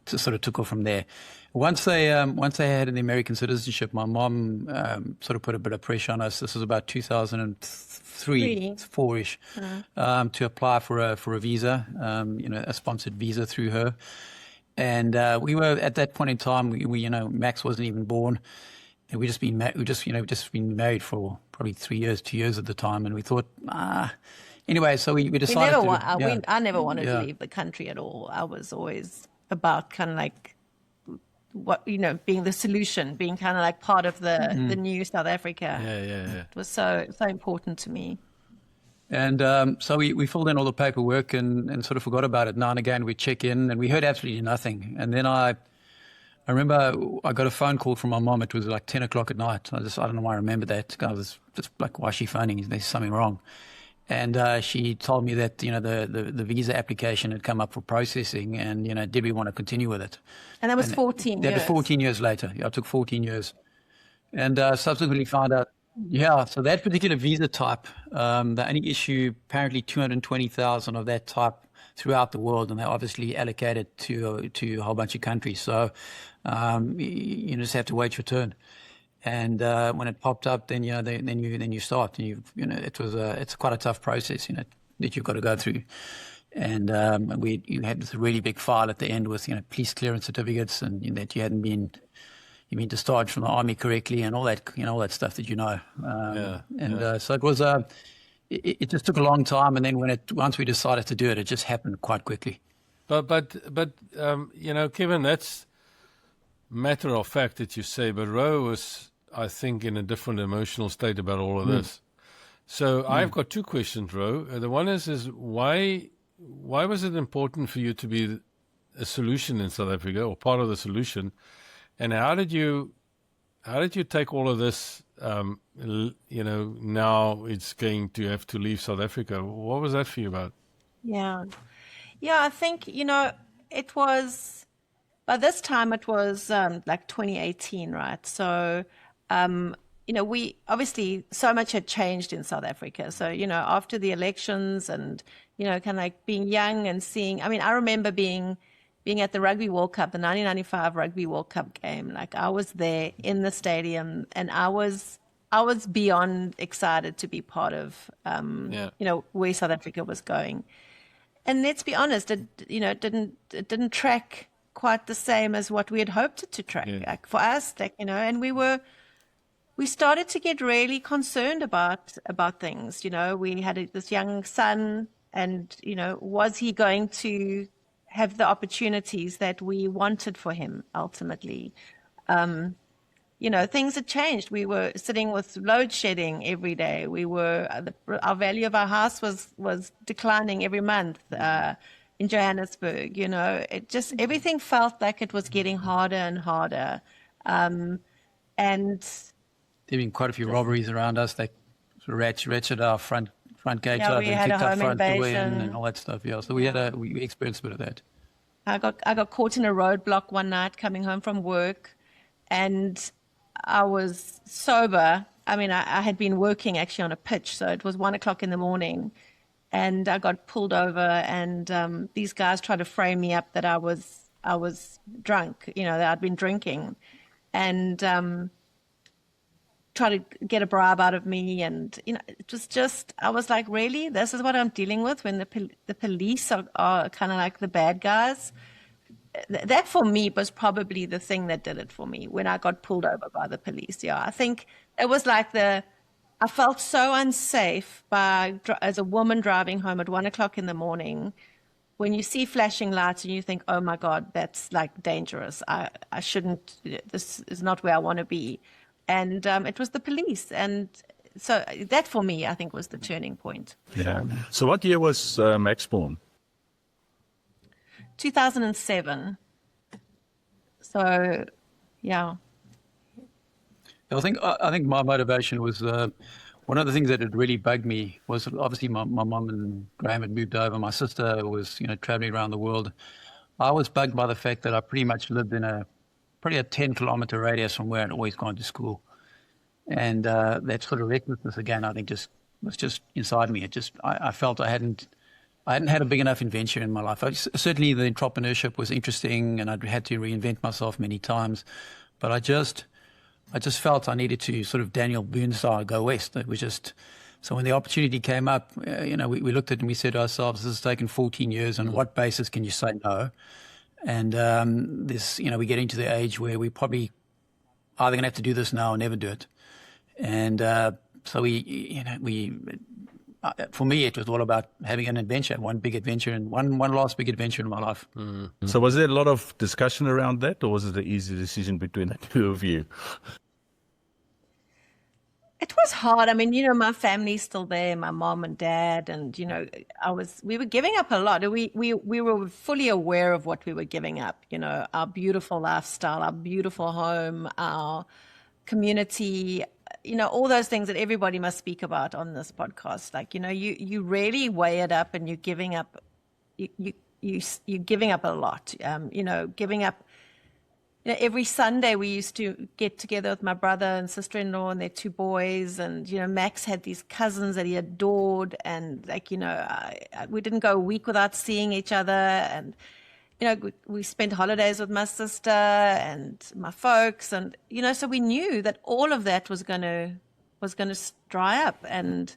sort of took off from there. Once they had an American citizenship, my mom sort of put a bit of pressure on us. This was about 2003, 4-ish, to apply for a visa, a sponsored visa through her. And we were at that point in time, we Max wasn't even born. And we just been married for probably 3 years, 2 years at the time, and we thought, anyway. So we decided. I never wanted to leave the country at all. I was always about kind of like being the solution, being kind of like part of the new South Africa. Yeah. It was so important to me. And so we filled in all the paperwork and sort of forgot about it. Now and again we'd check in, and we heard absolutely nothing. And then I remember I got a phone call from my mom. It was like 10 o'clock at night. I don't know why I remember that. I was just like, why is she phoning? There's something wrong. And she told me that, the visa application had come up for processing, and, did we want to continue with it? And that was 14 years. That was 14 years later. Yeah, it took 14 years. And subsequently found out, so that particular visa type, they only issue apparently 220,000 of that type throughout the world, and they're obviously allocated to a whole bunch of countries. So you just have to wait your turn. And when it popped up, then you start. And it's quite a tough process, that you've got to go through. And you had this really big file at the end with police clearance certificates, and that you've been discharged from the army correctly, and all that all that stuff that So it was it just took a long time, and then once we decided to do it, it just happened quite quickly. But Kevin, that's matter of fact that you say, but Ro was, I think, in a different emotional state about all of this. So I've got two questions, Ro. The one is why was it important for you to be a solution in South Africa, or part of the solution? And how did you take all of this? Now it's going to have to leave South Africa. What was that for you about? Yeah. I think it was, by this time it was like 2018, right? So we obviously, so much had changed in South Africa. So after the elections and kind of like being young and seeing. I mean, I remember being at the Rugby World Cup, the 1995 Rugby World Cup game. Like, I was there in the stadium, and I was beyond excited to be part of, where South Africa was going. And let's be honest, it didn't track quite the same as what we had hoped it to track. Yeah. Like, for us, and we started to get really concerned about things. We had this young son, and was he going to have the opportunities that we wanted for him ultimately? Things had changed. We were sitting with load shedding every day. Our value of our house was declining every month in Johannesburg. Everything felt like it was getting harder and harder. And there've been quite a few robberies around us. They sort of ratcheted our front front gates Yeah, up we and had a kicked our home front door in invasion. and all that stuff. Yeah, so we experienced a bit of that. I got caught in a roadblock one night coming home from work, and I was sober. I mean, I had been working actually on a pitch, so it was 1 o'clock in the morning, and I got pulled over, and these guys tried to frame me up that I was drunk, that I'd been drinking, and try to get a bribe out of me. And it was just, I was like, really, this is what I'm dealing with when the police are kind of like the bad guys. That for me was probably the thing that did it for me when I got pulled over by the police. Yeah, I think it was like I felt so unsafe as a woman driving home at 1 o'clock in the morning, when you see flashing lights and you think, oh my God, that's like dangerous. I shouldn't, this is not where I want to be. And it was the police. And so that for me, I think, was the turning point. Yeah. So what year was Max born? 2007. So, yeah. I think my motivation was one of the things that had really bugged me was obviously my mum and Graham had moved over. My sister was traveling around the world. I was bugged by the fact that I pretty much lived in probably a 10-kilometer radius from where I'd always gone to school, and that sort of recklessness again, I think, was just inside me. I felt I hadn't had a big enough adventure in my life. Certainly the entrepreneurship was interesting, and I'd had to reinvent myself many times, but I just felt I needed to sort of Daniel Boone style go west. It was just, so when the opportunity came up, we looked at it and we said to ourselves, this has taken 14 years. On what basis can you say no? And we're getting to the age where we probably either going to have to do this now or never do it. And so for me, it was all about having an adventure, one big adventure, and one last big adventure in my life. Mm-hmm. So was there a lot of discussion around that, or was it an easy decision between the two of you? It was hard. I mean, my family's still there, my mom and dad, and we were giving up a lot. We were fully aware of what we were giving up. Our beautiful lifestyle, our beautiful home, our community. All those things that everybody must speak about on this podcast. Like, you really weigh it up, and you're giving up. You're giving up a lot. Giving up. Every Sunday we used to get together with my brother and sister-in-law and their two boys, and Max had these cousins that he adored, and we didn't go a week without seeing each other, and we spent holidays with my sister and my folks, and so we knew that all of that was gonna dry up, and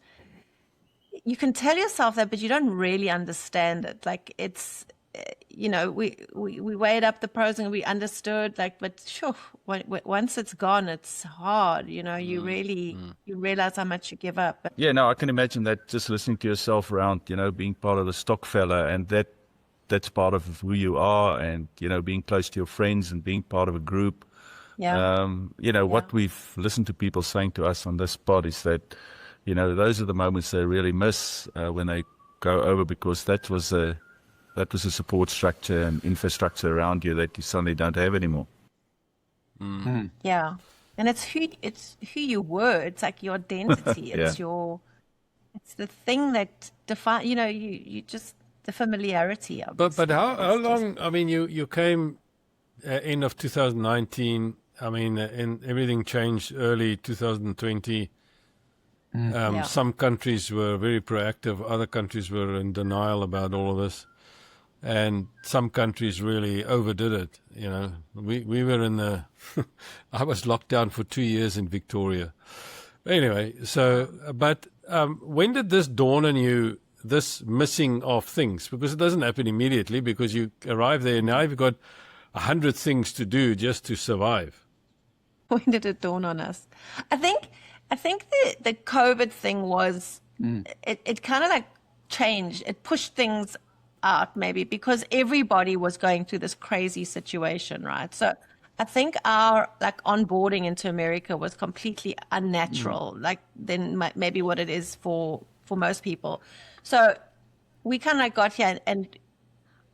you can tell yourself that, but you don't really understand it. Like, it's we weighed up the pros and we understood, but sure, once it's gone, it's hard. You realize how much you give up. Yeah, no, I can imagine that, just listening to yourself around, being part of the stock fella, and that's part of who you are, and being close to your friends and being part of a group. Yeah. What we've listened to people saying to us on this pod is that those are the moments they really miss when they go over, because that was a support structure and infrastructure around you that you suddenly don't have anymore. Yeah, and it's who you were. It's like your identity. It's it's the thing that define. You just, the familiarity of it. But how long? I mean, you came end of 2019. I mean, and everything changed early 2020. Some countries were very proactive. Other countries were in denial about all of this. And some countries really overdid it. We were in I was locked down for 2 years in Victoria. Anyway, but when did this dawn on you, this missing of things? Because it doesn't happen immediately, because you arrive there and now you've got 100 things to do just to survive. When did it dawn on us? I think the COVID thing was, it kind of like changed. It pushed things out, maybe because everybody was going through this crazy situation, right? So I think our onboarding into America was completely unnatural, than maybe what it is for most people. So we kind of got here, and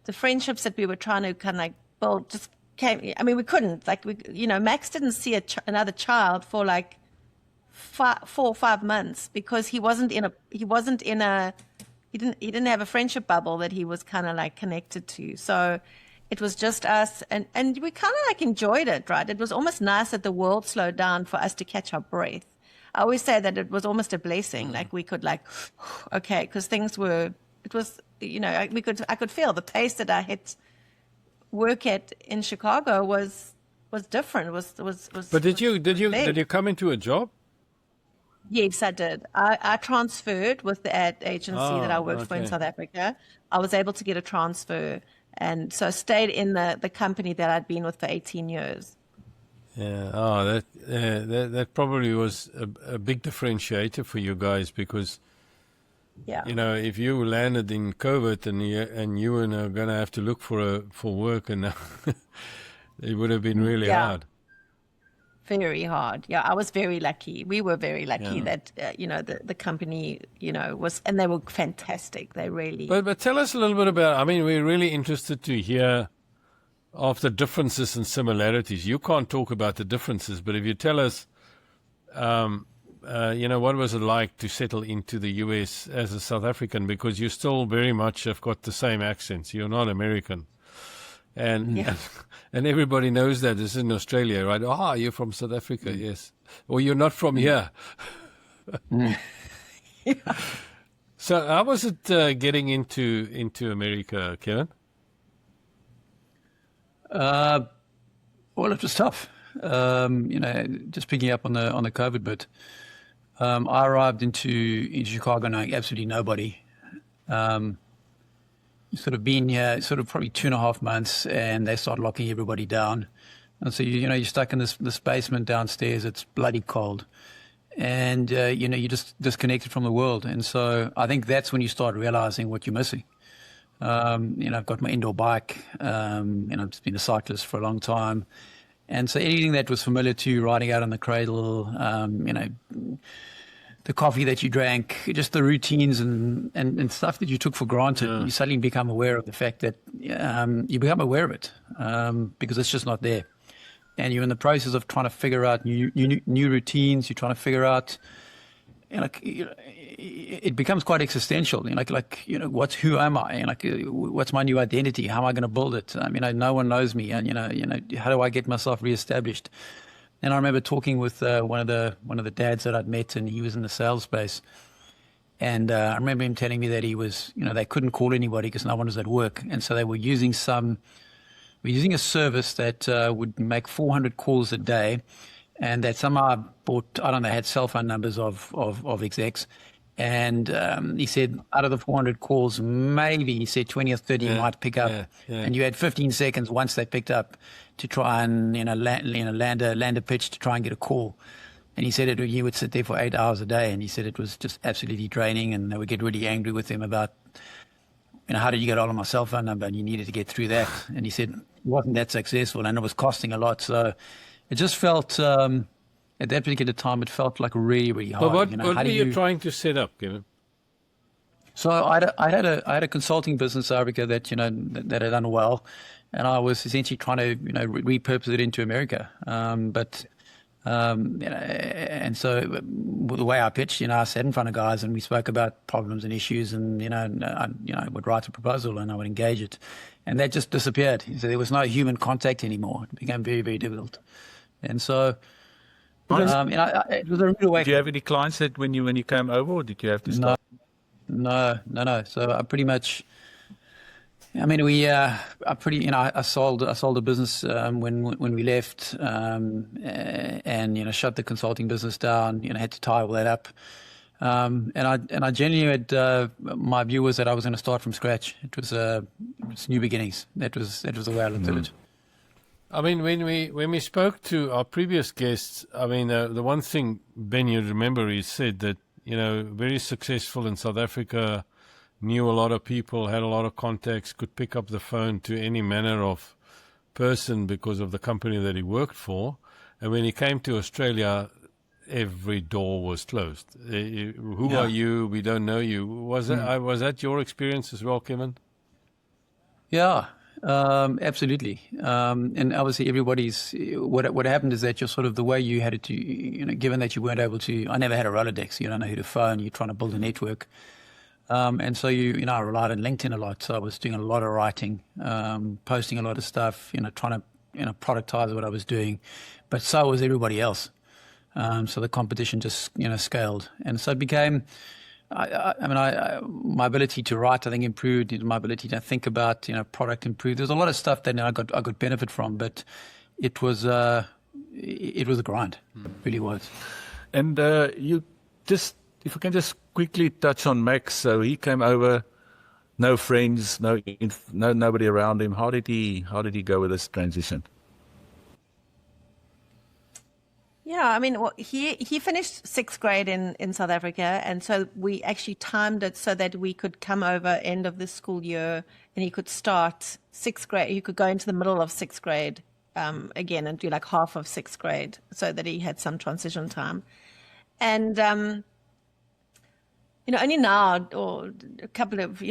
the friendships that we were trying to kind of build just came. I mean, we couldn't, Max didn't see another child for 4 or 5 months because he didn't have a friendship bubble that he was kind of like connected to. So it was just us, and we kind of like enjoyed it, right? It was almost nice that the world slowed down for us to catch our breath. I always say that it was almost a blessing, like we could like, okay, because it was, I could feel the pace that I hit work at in Chicago was different. But did you come into a job? Yes, I did. I transferred with the ad agency that I worked for in South Africa. I was able to get a transfer, and so I stayed in the company that I'd been with for 18 years. Yeah. Oh, that probably was a big differentiator for you guys because, Yeah. if you landed in COVID and you were going to have to look for work, and it would have been really hard. Very hard. Yeah, I was very lucky. We were very lucky that, the company, was, and they were fantastic. They really. But tell us a little bit about, we're really interested to hear of the differences and similarities. You can't talk about the differences, but if you tell us, what was it like to settle into the US as a South African, because you still very much have got the same accents. You're not American. And everybody knows that. This is in Australia, right? You're from South Africa, yes. Or you're not from here. So how was it getting into America, Kevin? Well, it was tough. Just picking up on the COVID bit. I arrived into Chicago knowing absolutely nobody. Sort of been here, sort of probably 2.5 months, and they start locking everybody down. And so you're stuck in this basement downstairs. It's bloody cold, and you're just disconnected from the world. And so I think that's when you start realizing what you're missing. I've got my indoor bike. I've just been a cyclist for a long time, and so anything that was familiar to you, riding out on the cradle, the coffee that you drank, just the routines and stuff that you took for granted, you suddenly become aware of the fact that you become aware of it because it's just not there. And you're in the process of trying to figure out new routines. You're trying to figure out, it becomes quite existential. Who am I? What's my new identity? How am I going to build it? No one knows me. And how do I get myself reestablished? And I remember talking with one of the dads that I'd met, and he was in the sales space. And I remember him telling me that he was, they couldn't call anybody because no one was at work, and so they were using a service that would make 400 calls a day, and that somehow had cell phone numbers of execs. And he said out of the 400 calls, maybe he said 20 or 30 might pick up, and you had 15 seconds once they picked up to try and land a pitch to try and get a call. And he said he would sit there for 8 hours a day, and he said it was just absolutely draining, and they would get really angry with him about, how did you get all of my cell phone number, and you needed to get through that. And he said it wasn't that successful, and it was costing a lot. So it just felt at that particular time, it felt like really, really hard. But what were you trying to set up, Kevin? So I had a consulting business in Africa that that had done well, and I was essentially trying to repurpose it into America. And so the way I pitched, I sat in front of guys and we spoke about problems and issues, and I would write a proposal and I would engage it, and that just disappeared. So there was no human contact anymore. It became very, very difficult, and so. It was a real way. Did you have any clients that when you came over, or did you have to start? No. So I pretty much. I sold a business when we left, and shut the consulting business down. Had to tie all that up, and I genuinely had my view was that I was going to start from scratch. It was new beginnings. That was the way I looked at it. When we spoke to our previous guests, the one thing, Ben, you remember, he said that, very successful in South Africa, knew a lot of people, had a lot of contacts, could pick up the phone to any manner of person because of the company that he worked for. And when he came to Australia, every door was closed. Who are you? We don't know you. Was that your experience as well, Kevin? Yeah. Absolutely. And obviously everybody's, what happened is that you're sort of the way you had it to, given that you weren't able to, I never had a Rolodex, so you don't know who to phone, you're trying to build a network. And so I relied on LinkedIn a lot. So I was doing a lot of writing, posting a lot of stuff, trying to, productize what I was doing, but so was everybody else. So the competition just, scaled. And so it became, my ability to write, I think, improved. My ability to think about, product improved. There's a lot of stuff that I got benefit from, but it was a grind. It really was. And if we can just quickly touch on Max. So he came over, no friends, nobody around him. How did he go with this transition? Yeah, he finished 6th grade in South Africa, and so we actually timed it so that we could come over end of the school year, and he could start 6th grade. He could go into the middle of 6th grade again and do like half of 6th grade, so that he had some transition time. And only now, or a couple of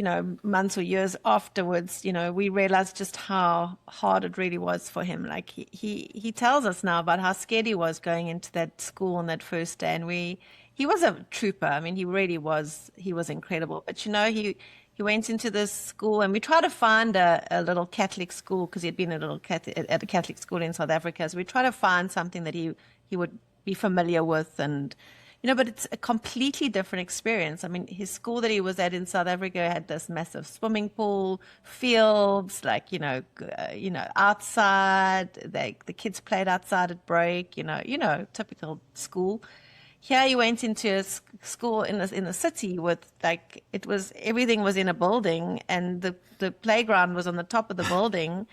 months or years afterwards, we realized just how hard it really was for him. Like he tells us now about how scared he was going into that school on that first day, and he was a trooper. He really was. He was incredible. But he went into this school, and we tried to find a little Catholic school, because he had been at a Catholic school in South Africa. So we tried to find something that he would be familiar with, and but it's a completely different experience. His school that he was at in South Africa had this massive swimming pool, fields, outside. The kids played outside at break. Typical school. Here he went into a school in the city with everything was in a building, and the playground was on the top of the building,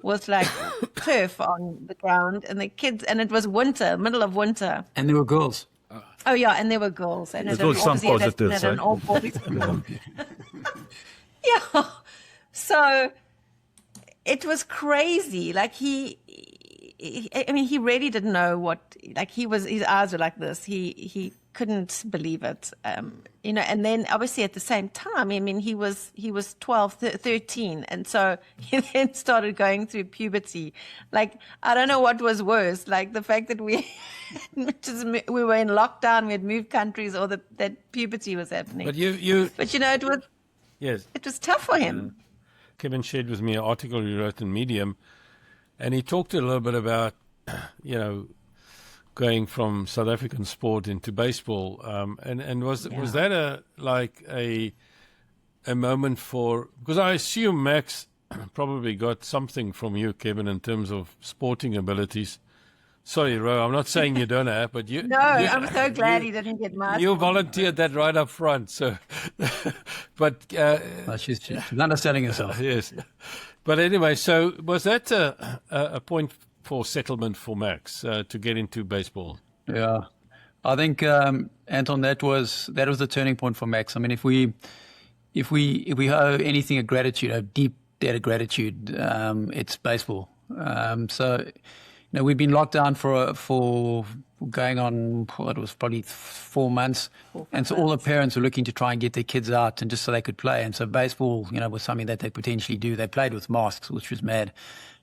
with turf on the ground, and the kids, and it was winter, middle of winter, and there were girls. Oh yeah, and there were girls, and there's always some positives. An all boys. Yeah, so it was crazy. He really didn't know what. His eyes were like this. He couldn't believe it. And then obviously at the same time, he was 12, 13, and so he then started going through puberty. I don't know what was worse, the fact that we were in lockdown, we had moved countries, or that puberty was happening. But it was, yes, it was tough for him. Kevin shared with me an article he wrote in Medium, and he talked a little bit about, going from South African sport into baseball, and was that a moment for, because I assume Max probably got something from you, Kevin, in terms of sporting abilities. Sorry, Ro, I'm not saying you don't have, but you. No, I'm so glad he didn't get much. You volunteered that right up front, so. But she's understanding herself. Yes, but anyway, so was that a point for settlement for Max to get into baseball? Yeah, I think Anton, that was the turning point for Max. If we owe anything a gratitude, a deep debt of gratitude, it's baseball. So we've been locked down for going on, it was probably 4 months, and so all the parents were looking to try and get their kids out, and just so they could play. And so baseball, was something that they potentially do. They played with masks, which was mad.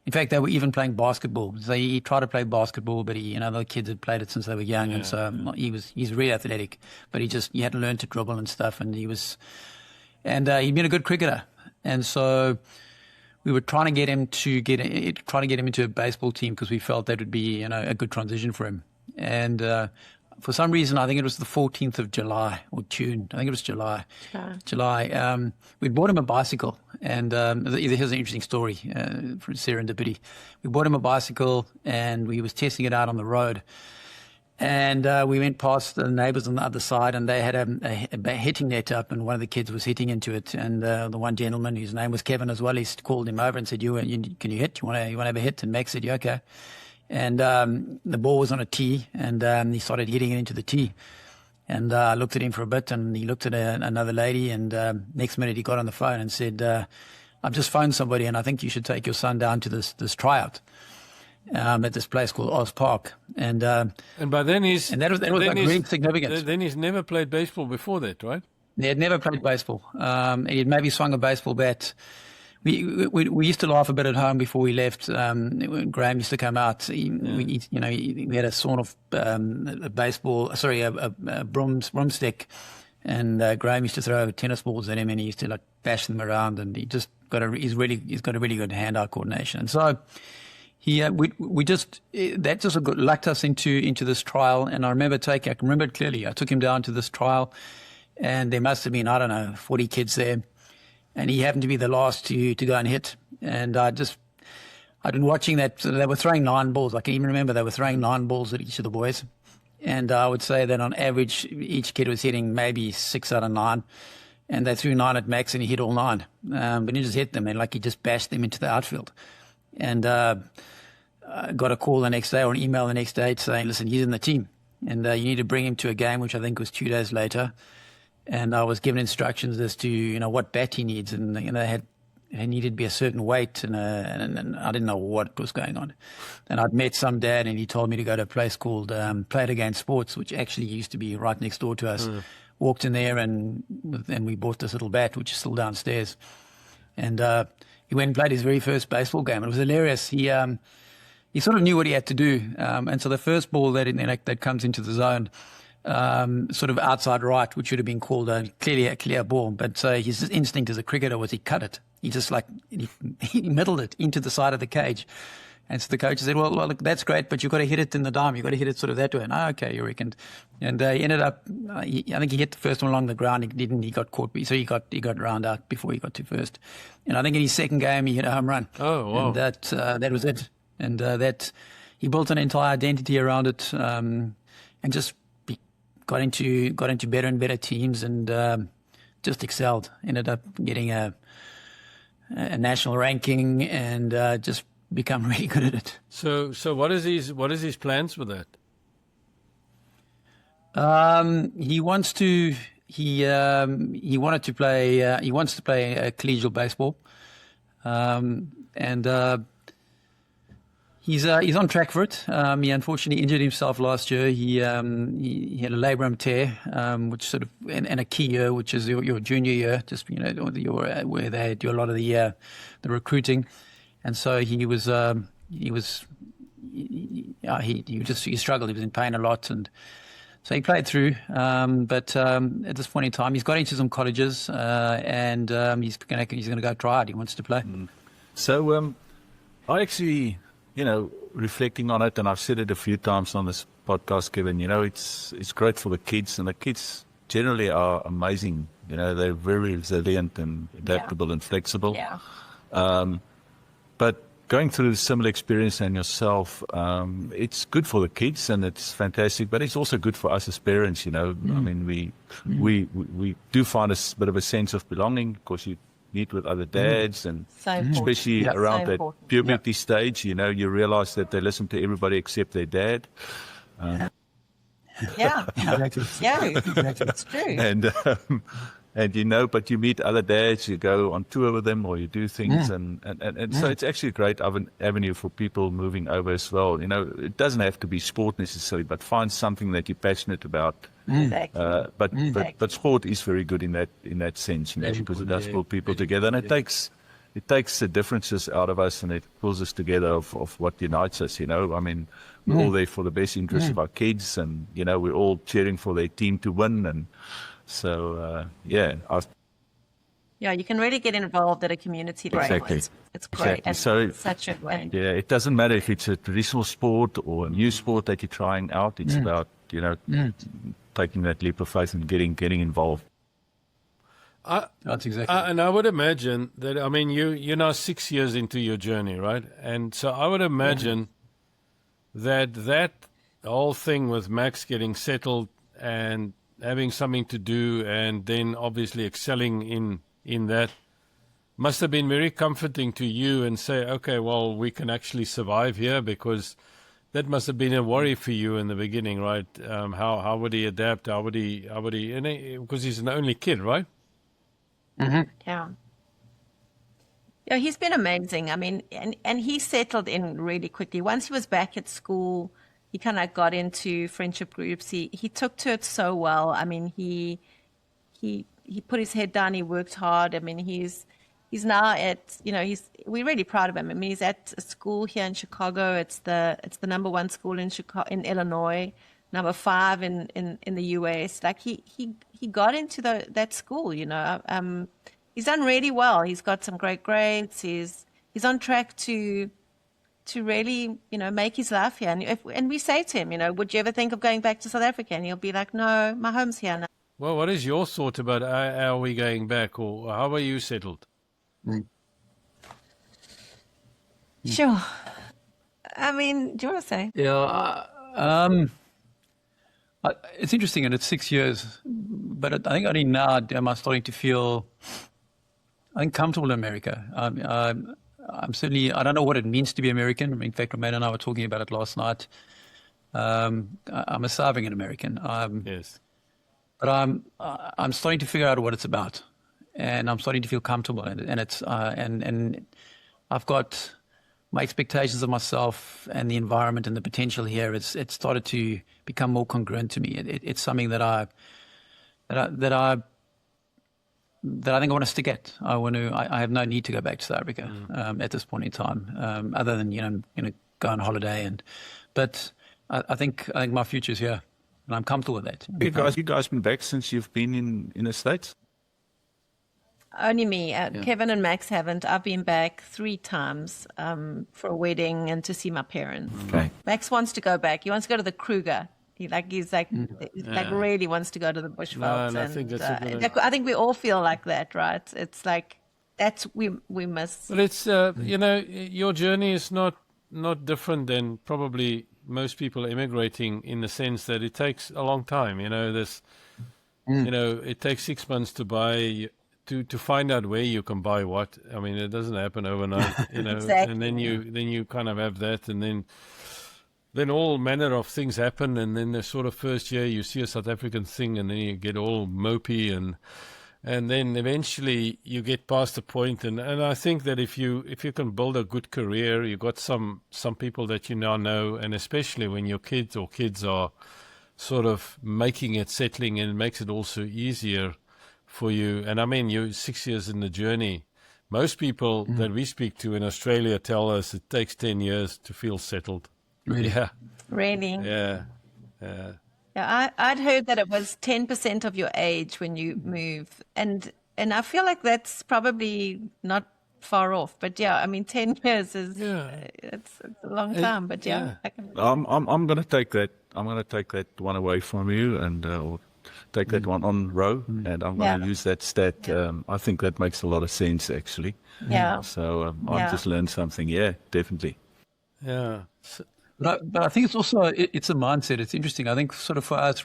In fact, they were even playing basketball. So he tried to play basketball, but the kids had played it since they were young, and so he's really athletic, but he had to learn to dribble and stuff, and he'd been a good cricketer, and so we were trying to get him into a baseball team, because we felt that would be a good transition for him. And for some reason, I think it was the 14th of July or June. I think it was July. We bought him a bicycle, and here's an interesting story for serendipity. We bought him a bicycle, and we was testing it out on the road. And we went past the neighbors on the other side, and they had a hitting net up, and one of the kids was hitting into it. And the one gentleman, whose name was Kevin as well, he called him over and said, "Can you hit? You want to have a hit?" And Max said, "Yeah, okay." And the ball was on a tee, and he started hitting it into the tee. And I looked at him for a bit, and he looked at another lady, and next minute he got on the phone and said, "I've just phoned somebody, and I think you should take your son down to this tryout at this place called Oz Park." And by then that was really significant. Then he's never played baseball before that, right? He had never played baseball. He had maybe swung a baseball bat we used to laugh a bit at home before we left. When Graham used to come out, we had a sort of a broomstick, and Graham used to throw tennis balls at him, and he used to like bash them around, and he's got a really good hand-eye coordination, and so. That just lucked us into this trial, and I can remember it clearly. I took him down to this trial, and there must have been, I don't know, 40 kids there, and he happened to be the last to go and hit. And I'd been watching that. So they were throwing 9 balls. I can even remember they were throwing 9 balls at each of the boys, and I would say that on average, each kid was hitting maybe 6 out of 9. And they threw 9 at max, and he hit all 9. But he just hit them, and like he just bashed them into the outfield. And I got a call the next day or an email the next day saying, listen, he's in the team, and you need to bring him to a game, which I think was 2 days later. And I was given instructions as to, what bat he needs. And, he needed to be a certain weight, and I didn't know what was going on. And I'd met some dad, and he told me to go to a place called Play It Again Sports, which actually used to be right next door to us. Walked in there, and we bought this little bat, which is still downstairs. And he went and played his very first baseball game. It was hilarious. He sort of knew what he had to do. And so the first ball that comes into the zone, sort of outside right, which would have been called clearly a clear ball. But his instinct as a cricketer was he cut it. He just he middled it into the side of the cage. And so the coach said, well, look, that's great, but you've got to hit it in the dime. You've got to hit it sort of that way. And okay, you reckon. And he ended up, I think he hit the first one along the ground. He didn't. He got caught. So he got round out before he got to first. And I think in his second game, he hit a home run. Oh, wow. And that was it. And that he built an entire identity around it, and just got into better and better teams, and just excelled. Ended up getting a national ranking, and just become really good at it. So what is his plans with that? He wants to wants to play collegiate baseball, and he's on track for it. He unfortunately injured himself last year. He had a labrum tear, which sort of and a key year, which is your junior year, just where they do a lot of the recruiting, and so he struggled. He was in pain a lot, and so he played through. But at this point in time, he's got into some colleges, and he's going to go try it. He wants to play. So I actually. Reflecting on it, and I've said it a few times on this podcast, Kevin, it's great for the kids, and the kids generally are amazing. They're very resilient and adaptable and flexible. Yeah. But going through a similar experience than yourself, it's good for the kids, and it's fantastic, but it's also good for us as parents, I mean, we do find a bit of a sense of belonging, because you meet with other dads, and especially around that puberty stage, you realize that they listen to everybody except their dad. Yeah. Exactly. Yeah. It's true. And but you meet other dads, you go on tour with them, or you do things, and so it's actually a great avenue for people moving over as well. It doesn't have to be sport necessarily, but find something that you're passionate about. Exactly. But sport is very good in that sense, because it does pull people together, and it takes the differences out of us, and it pulls us together of what unites us. I mean, we're all there for the best interest of our kids, and we're all cheering for their team to win, and so you can really get involved at a community level. Exactly. It's great. Exactly. So it's such a way. Yeah, it doesn't matter if it's a traditional sport or a new sport that you're trying out. It's about taking that leap of faith and getting involved. That's exactly. And I would imagine that, I mean, you're now 6 years into your journey, right? And so I would imagine that whole thing with Max getting settled and having something to do, and then obviously excelling in that, must have been very comforting to you, and say, okay, well, we can actually survive here, because that must have been a worry for you in the beginning, right? How would he adapt? How would he? Because he's an only kid, right? Yeah. Yeah, he's been amazing. I mean, and he settled in really quickly. Once he was back at school, he kind of got into friendship groups. He took to it so well. I mean, he put his head down. He worked hard. I mean, he's he's now at, we're really proud of him. I mean, he's at a school here in Chicago. It's the number one school in in Illinois, number 5 in the US. Like he got into that school, he's done really well. He's got some great grades. He's on track to really, make his life here. And we say to him, would you ever think of going back to South Africa? And he'll be like, no, my home's here now. Well, what is your thought about how are we going back, or how are you settled? Sure. I mean, do you want to say? Yeah, it's interesting, and it's 6 years, but I think only now am I starting to feel, comfortable in America. I'm certainly, I don't know what it means to be American. In fact, Romaine and I were talking about it last night. I'm a South African American. Yes. But I'm starting to figure out what it's about, and I'm starting to feel comfortable in it. And it's and I've got my expectations of myself and the environment and the potential here. It's started to become more congruent to me. It's something that I think I want to stick at. I have no need to go back to South Africa at this point in time, other than go on holiday. But I think my future's here. And I'm comfortable with that. You guys been back since you've been in the States? Only me. Kevin and Max haven't. I've been back 3 times for a wedding and to see my parents. Okay. Max wants to go back. He wants to go to the Kruger. He's really wants to go to the Bushvelds. No, I think that's a good I think we all feel like that, right? It's like we miss. But it's your journey is not different than probably most people immigrating, in the sense that it takes a long time. It takes 6 months to buy, to find out where you can buy what. I mean, it doesn't happen overnight, Exactly. And then you kind of have that, and then all manner of things happen, and then the sort of first year you see a South African thing, and then you get all mopey, and then eventually you get past the point, and I think that if you can build a good career, you got some people that you now know, and especially when your kids are sort of making it, settling, and it makes it also easier for you. And I mean, you're 6 years in the journey. Most people that we speak to in Australia tell us it takes 10 years to feel settled. Really? Yeah. Really? Yeah. Yeah, I'd heard that it was 10% of your age when you move, and I feel like that's probably not far off. But yeah, I mean, 10 years is it's a long time. But yeah. I'm going to take that. I'm going to take that one away from you, and or take that one on row, and I'm going to use that stat. I think that makes a lot of sense, actually. Yeah. So I've just learned something. Yeah, definitely. Yeah. But I think it's also, it's a mindset. It's interesting. I think sort of for us,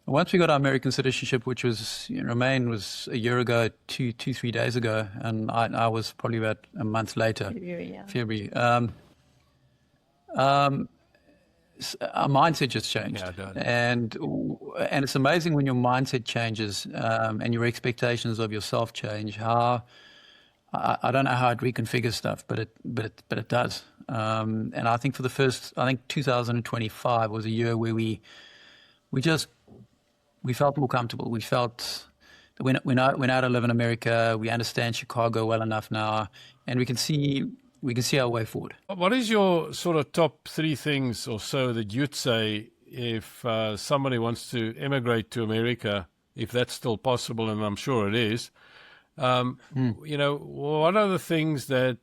once we got our American citizenship, which was, Romaine was a year ago, 3 days ago, and I was probably about a month later. February. Our mindset just changed. And it's amazing when your mindset changes and your expectations of yourself change, how I don't know how it reconfigures stuff, but it does. And I think for the first, 2025 was a year where we felt more comfortable. We felt that we know how to live in America. We understand Chicago well enough now, and we can see our way forward. What is your sort of top 3 things or so that you'd say if somebody wants to immigrate to America, if that's still possible, and I'm sure it is? What are the things that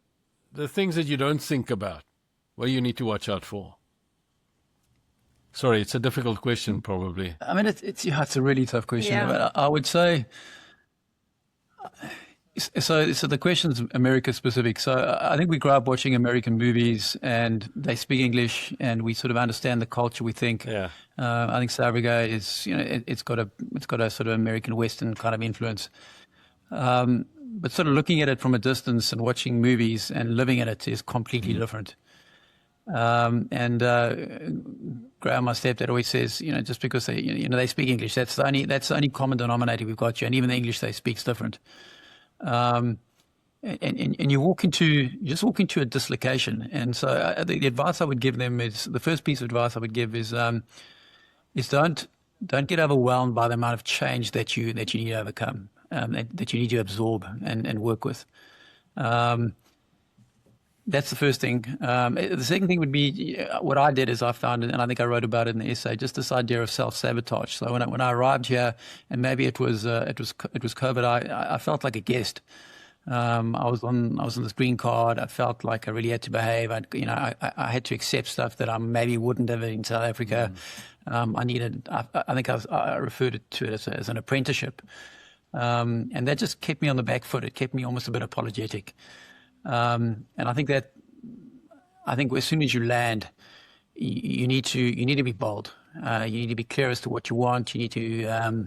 you don't think about, where you need to watch out for? Sorry, it's a difficult question, probably. I mean, it's a really tough question. Yeah. But I would say, so the question's America specific. So I think we grow up watching American movies, and they speak English, and we sort of understand the culture. We think, I think South Africa is, it's got a sort of American Western kind of influence. But sort of looking at it from a distance and watching movies and living in it is completely different. Graham, my stepdad, always says, just because they speak English, that's the only common denominator we've got here, and even the English they speak is different. And you just walk into a dislocation. And so the advice I would give them is, the first piece of advice I would give is don't get overwhelmed by the amount of change that you need to overcome. that you need to absorb and work with. That's the first thing. The second thing would be what I did is I found, and I think I wrote about it in the essay, just this idea of self-sabotage. So when I arrived here, and maybe it was COVID, I felt like a guest. I was on this green card. I felt like I really had to behave. I had to accept stuff that I maybe wouldn't have in South Africa. I think I referred to it as an apprenticeship. And that just kept me on the back foot. It kept me almost a bit apologetic. And I think as soon as you land, you need to be bold. You need to be clear as to what you want. You need to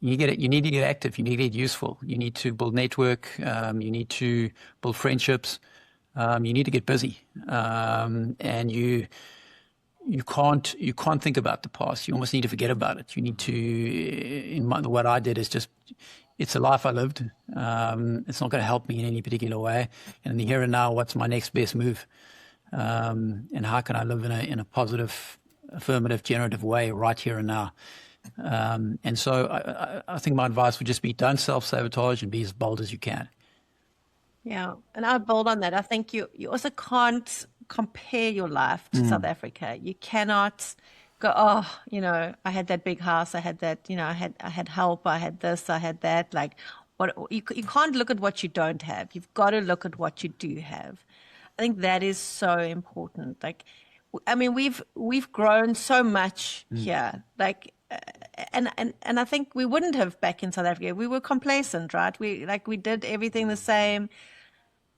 get active. You need to get useful. You need to build network. You need to build friendships. You need to get busy. And you can't think about the past. You almost need to forget about it. You need to. What I did is just. It's a life I lived. It's not going to help me in any particular way. And in the here and now, what's my next best move? And how can I live in a positive, affirmative, generative way right here and now? And so I think my advice would just be don't self-sabotage and be as bold as you can. Yeah, and I'll build on that. I think you also can't compare your life to South Africa. You cannot go, oh, I had that big house, I had that, I had help, I had this, I had that. Like, what you can't look at what you don't have. You've got to look at what you do have. I think that is so important. Like, I mean, we've grown so much here. Like, and I think we wouldn't have back in South Africa. We were complacent, right? We did everything the same.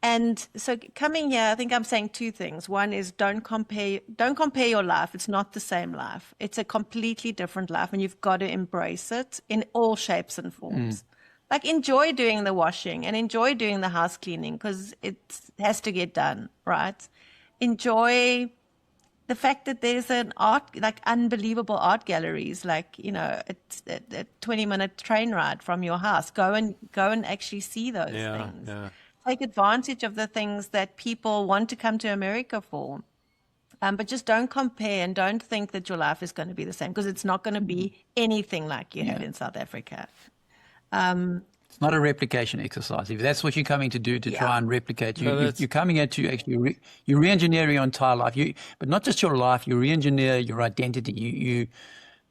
And so coming here, I think I'm saying two things. One is don't compare your life. It's not the same life. It's a completely different life, and you've got to embrace it in all shapes and forms. Like, enjoy doing the washing and enjoy doing the house cleaning because it has to get done, right? Enjoy the fact that there's unbelievable art galleries, it's a 20-minute train ride from your house. Go and actually see those things. Yeah. Take advantage of the things that people want to come to America for. But just don't compare and don't think that your life is going to be the same, because it's not going to be anything like you have in South Africa. It's not a replication exercise. If that's what you're coming to do, try and replicate, you're coming here to actually you're re-engineering your entire life. But not just your life, you re-engineer your identity.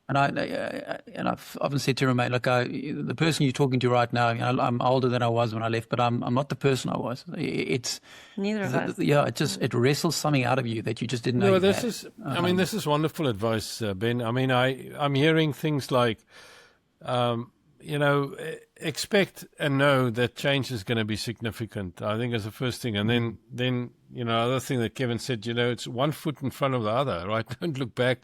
And I've often said to Romaine, look, the person you're talking to right now, I'm older than I was when I left, but I'm not the person I was. It's neither of us. Yeah, it wrestles something out of you that you just didn't know. No, this is wonderful advice, Ben. I mean, I'm hearing things like, expect and know that change is going to be significant. I think is the first thing, and then other thing that Kevin said, it's one foot in front of the other, right? Don't look back.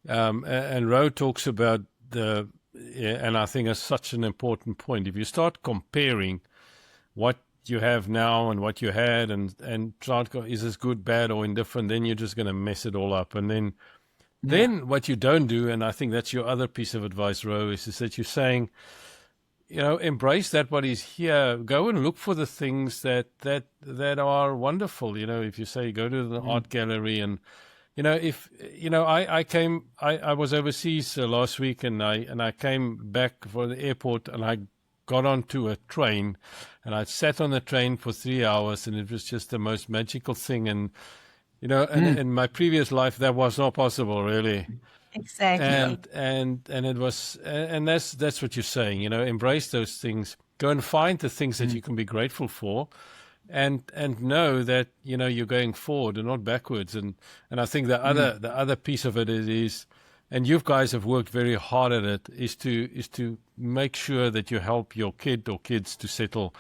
And Rowe talks about and I think it's such an important point. If you start comparing what you have now and what you had, and try to go, is this good, bad, or indifferent, then you're just going to mess it all up. And then what you don't do, and I think that's your other piece of advice, Rowe, is that you're saying, embrace that what is here. Go and look for the things that are wonderful. If you say go to the art gallery and. I was overseas last week, and I came back for the airport, and I got onto a train, and I sat on the train for 3 hours, and it was just the most magical thing. And in my previous life, that was not possible, really. Exactly. And it was, and that's what you're saying. Embrace those things. Go and find the things that you can be grateful for. And know that you're going forward and not backwards, and I think the other piece of it is, and you guys have worked very hard at it, is to make sure that you help your kid or kids to settle,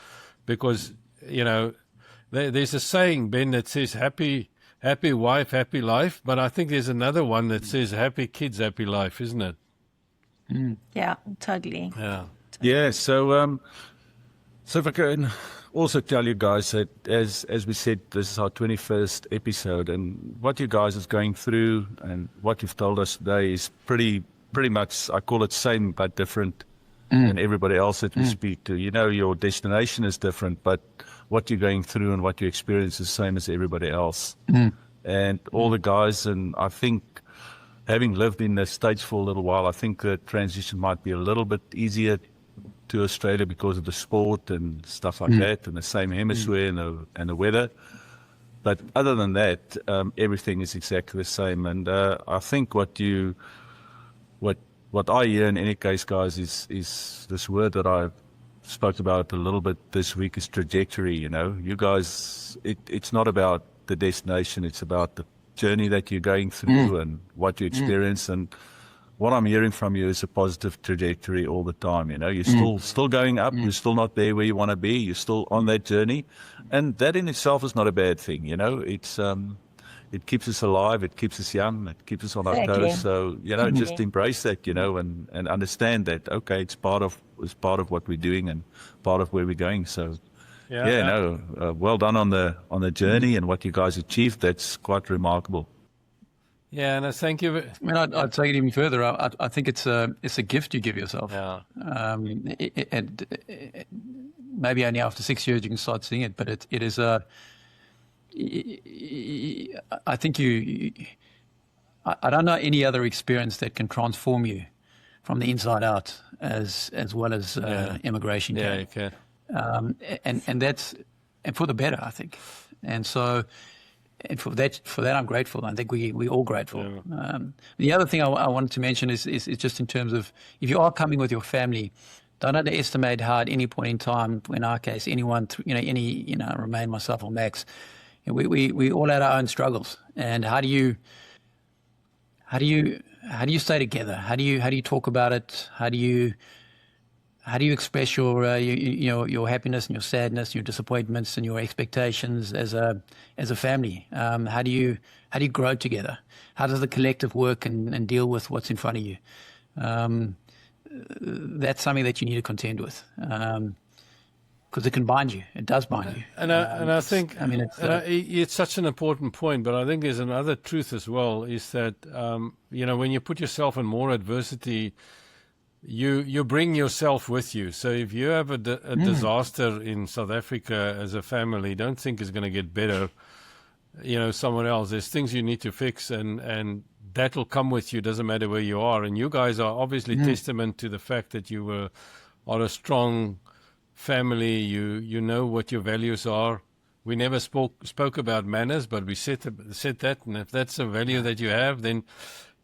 because there's a saying, Ben, that says happy wife, happy life, but I think there's another one that says happy kids, happy life, isn't it? Yeah, totally. Yeah. So if I can also tell you guys that, as we said, this is our 21st episode, and what you guys is going through and what you've told us today is pretty much, I call it same but different than everybody else that we speak to. Your destination is different, but what you're going through and what you experience is the same as everybody else. And all the guys, and I think having lived in the States for a little while, I think the transition might be a little bit easier to Australia because of the sport and stuff like that, and the same hemisphere and the weather. But other than that, everything is exactly the same. And I think what I hear in any case, guys, is this word that I spoke about a little bit this week is trajectory. You guys, it's not about the destination; it's about the journey that you're going through and what you experience. And what I'm hearing from you is a positive trajectory all the time. You're still going up. You're still not there where you want to be. You're still on that journey, and that in itself is not a bad thing. It's it keeps us alive. It keeps us young. It keeps us on our Exactly. toes. So just embrace that. And understand that. Okay, it's part of what we're doing and part of where we're going. So. Well done on the journey and what you guys achieved. That's quite remarkable. Yeah, and thank you. I mean, I'd take it even further. I think it's a gift you give yourself. Yeah. Maybe only after 6 years you can start seeing it, but it is a. I think I don't know any other experience that can transform you from the inside out as well as immigration can. Yeah, you can. And that's for the better, I think. And so, and for that I'm grateful. I think we all grateful. Yeah. The other thing I wanted to mention is just in terms of if you are coming with your family, don't underestimate how at any point in time, in our case, anyone, Romaine, myself, or Max, we all had our own struggles. And how do you stay together? How do you talk about it? How do you express your happiness and your sadness, your disappointments and your expectations as a family? How do you grow together? How does the collective work and deal with what's in front of you? That's something that you need to contend with, because it can bind you. It does bind you. And I think, it's such an important point, but I think there's another truth as well, is that, when you put yourself in more adversity, you bring yourself with you. So if you have a disaster in South Africa as a family, don't think it's going to get better, somewhere else. There's things you need to fix, and that will come with you. Doesn't matter where you are. And you guys are obviously testament to the fact that you are a strong family. You know what your values are. We never spoke about manners, but we said that. And if that's a value that you have, then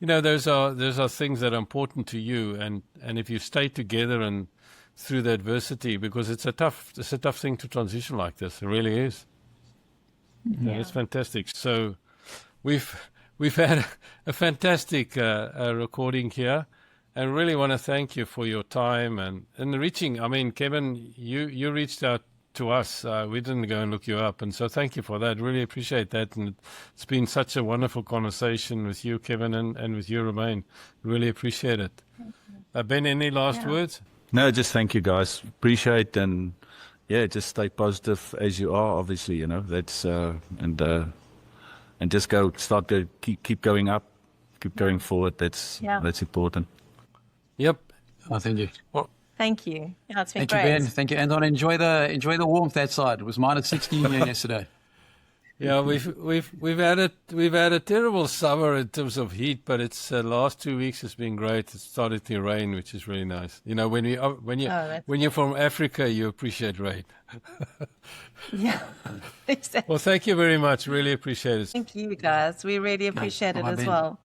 those are things that are important to you, and if you stay together and through the adversity, because it's a tough thing to transition like this. It really is. Yeah, it's fantastic. So we've had a fantastic recording here, and really want to thank you for your time and reaching. I mean, Kevin, you reached out to us. We didn't go and look you up, and so thank you for that. Really appreciate that, and it's been such a wonderful conversation with you, Kevin, and with you, Romaine. Really appreciate it. Ben, any last words? No, just thank you, guys. Appreciate, and just stay positive as you are. Obviously, that's and just keep going up, keep going forward. That's important. Yep. Oh, thank you. Well, Thank you. Yeah, it's been Thank you, great. Ben. Thank you, Anton. Enjoy the warmth that side. It was -16 here yesterday. yeah, we've had a terrible summer in terms of heat, but it's last 2 weeks has been great. It started to rain, which is really nice. When you're from Africa, you appreciate rain. Yeah, exactly. Well, thank you very much. Really appreciate it. Thank you, guys. We really appreciate it Bye, as Ben. well.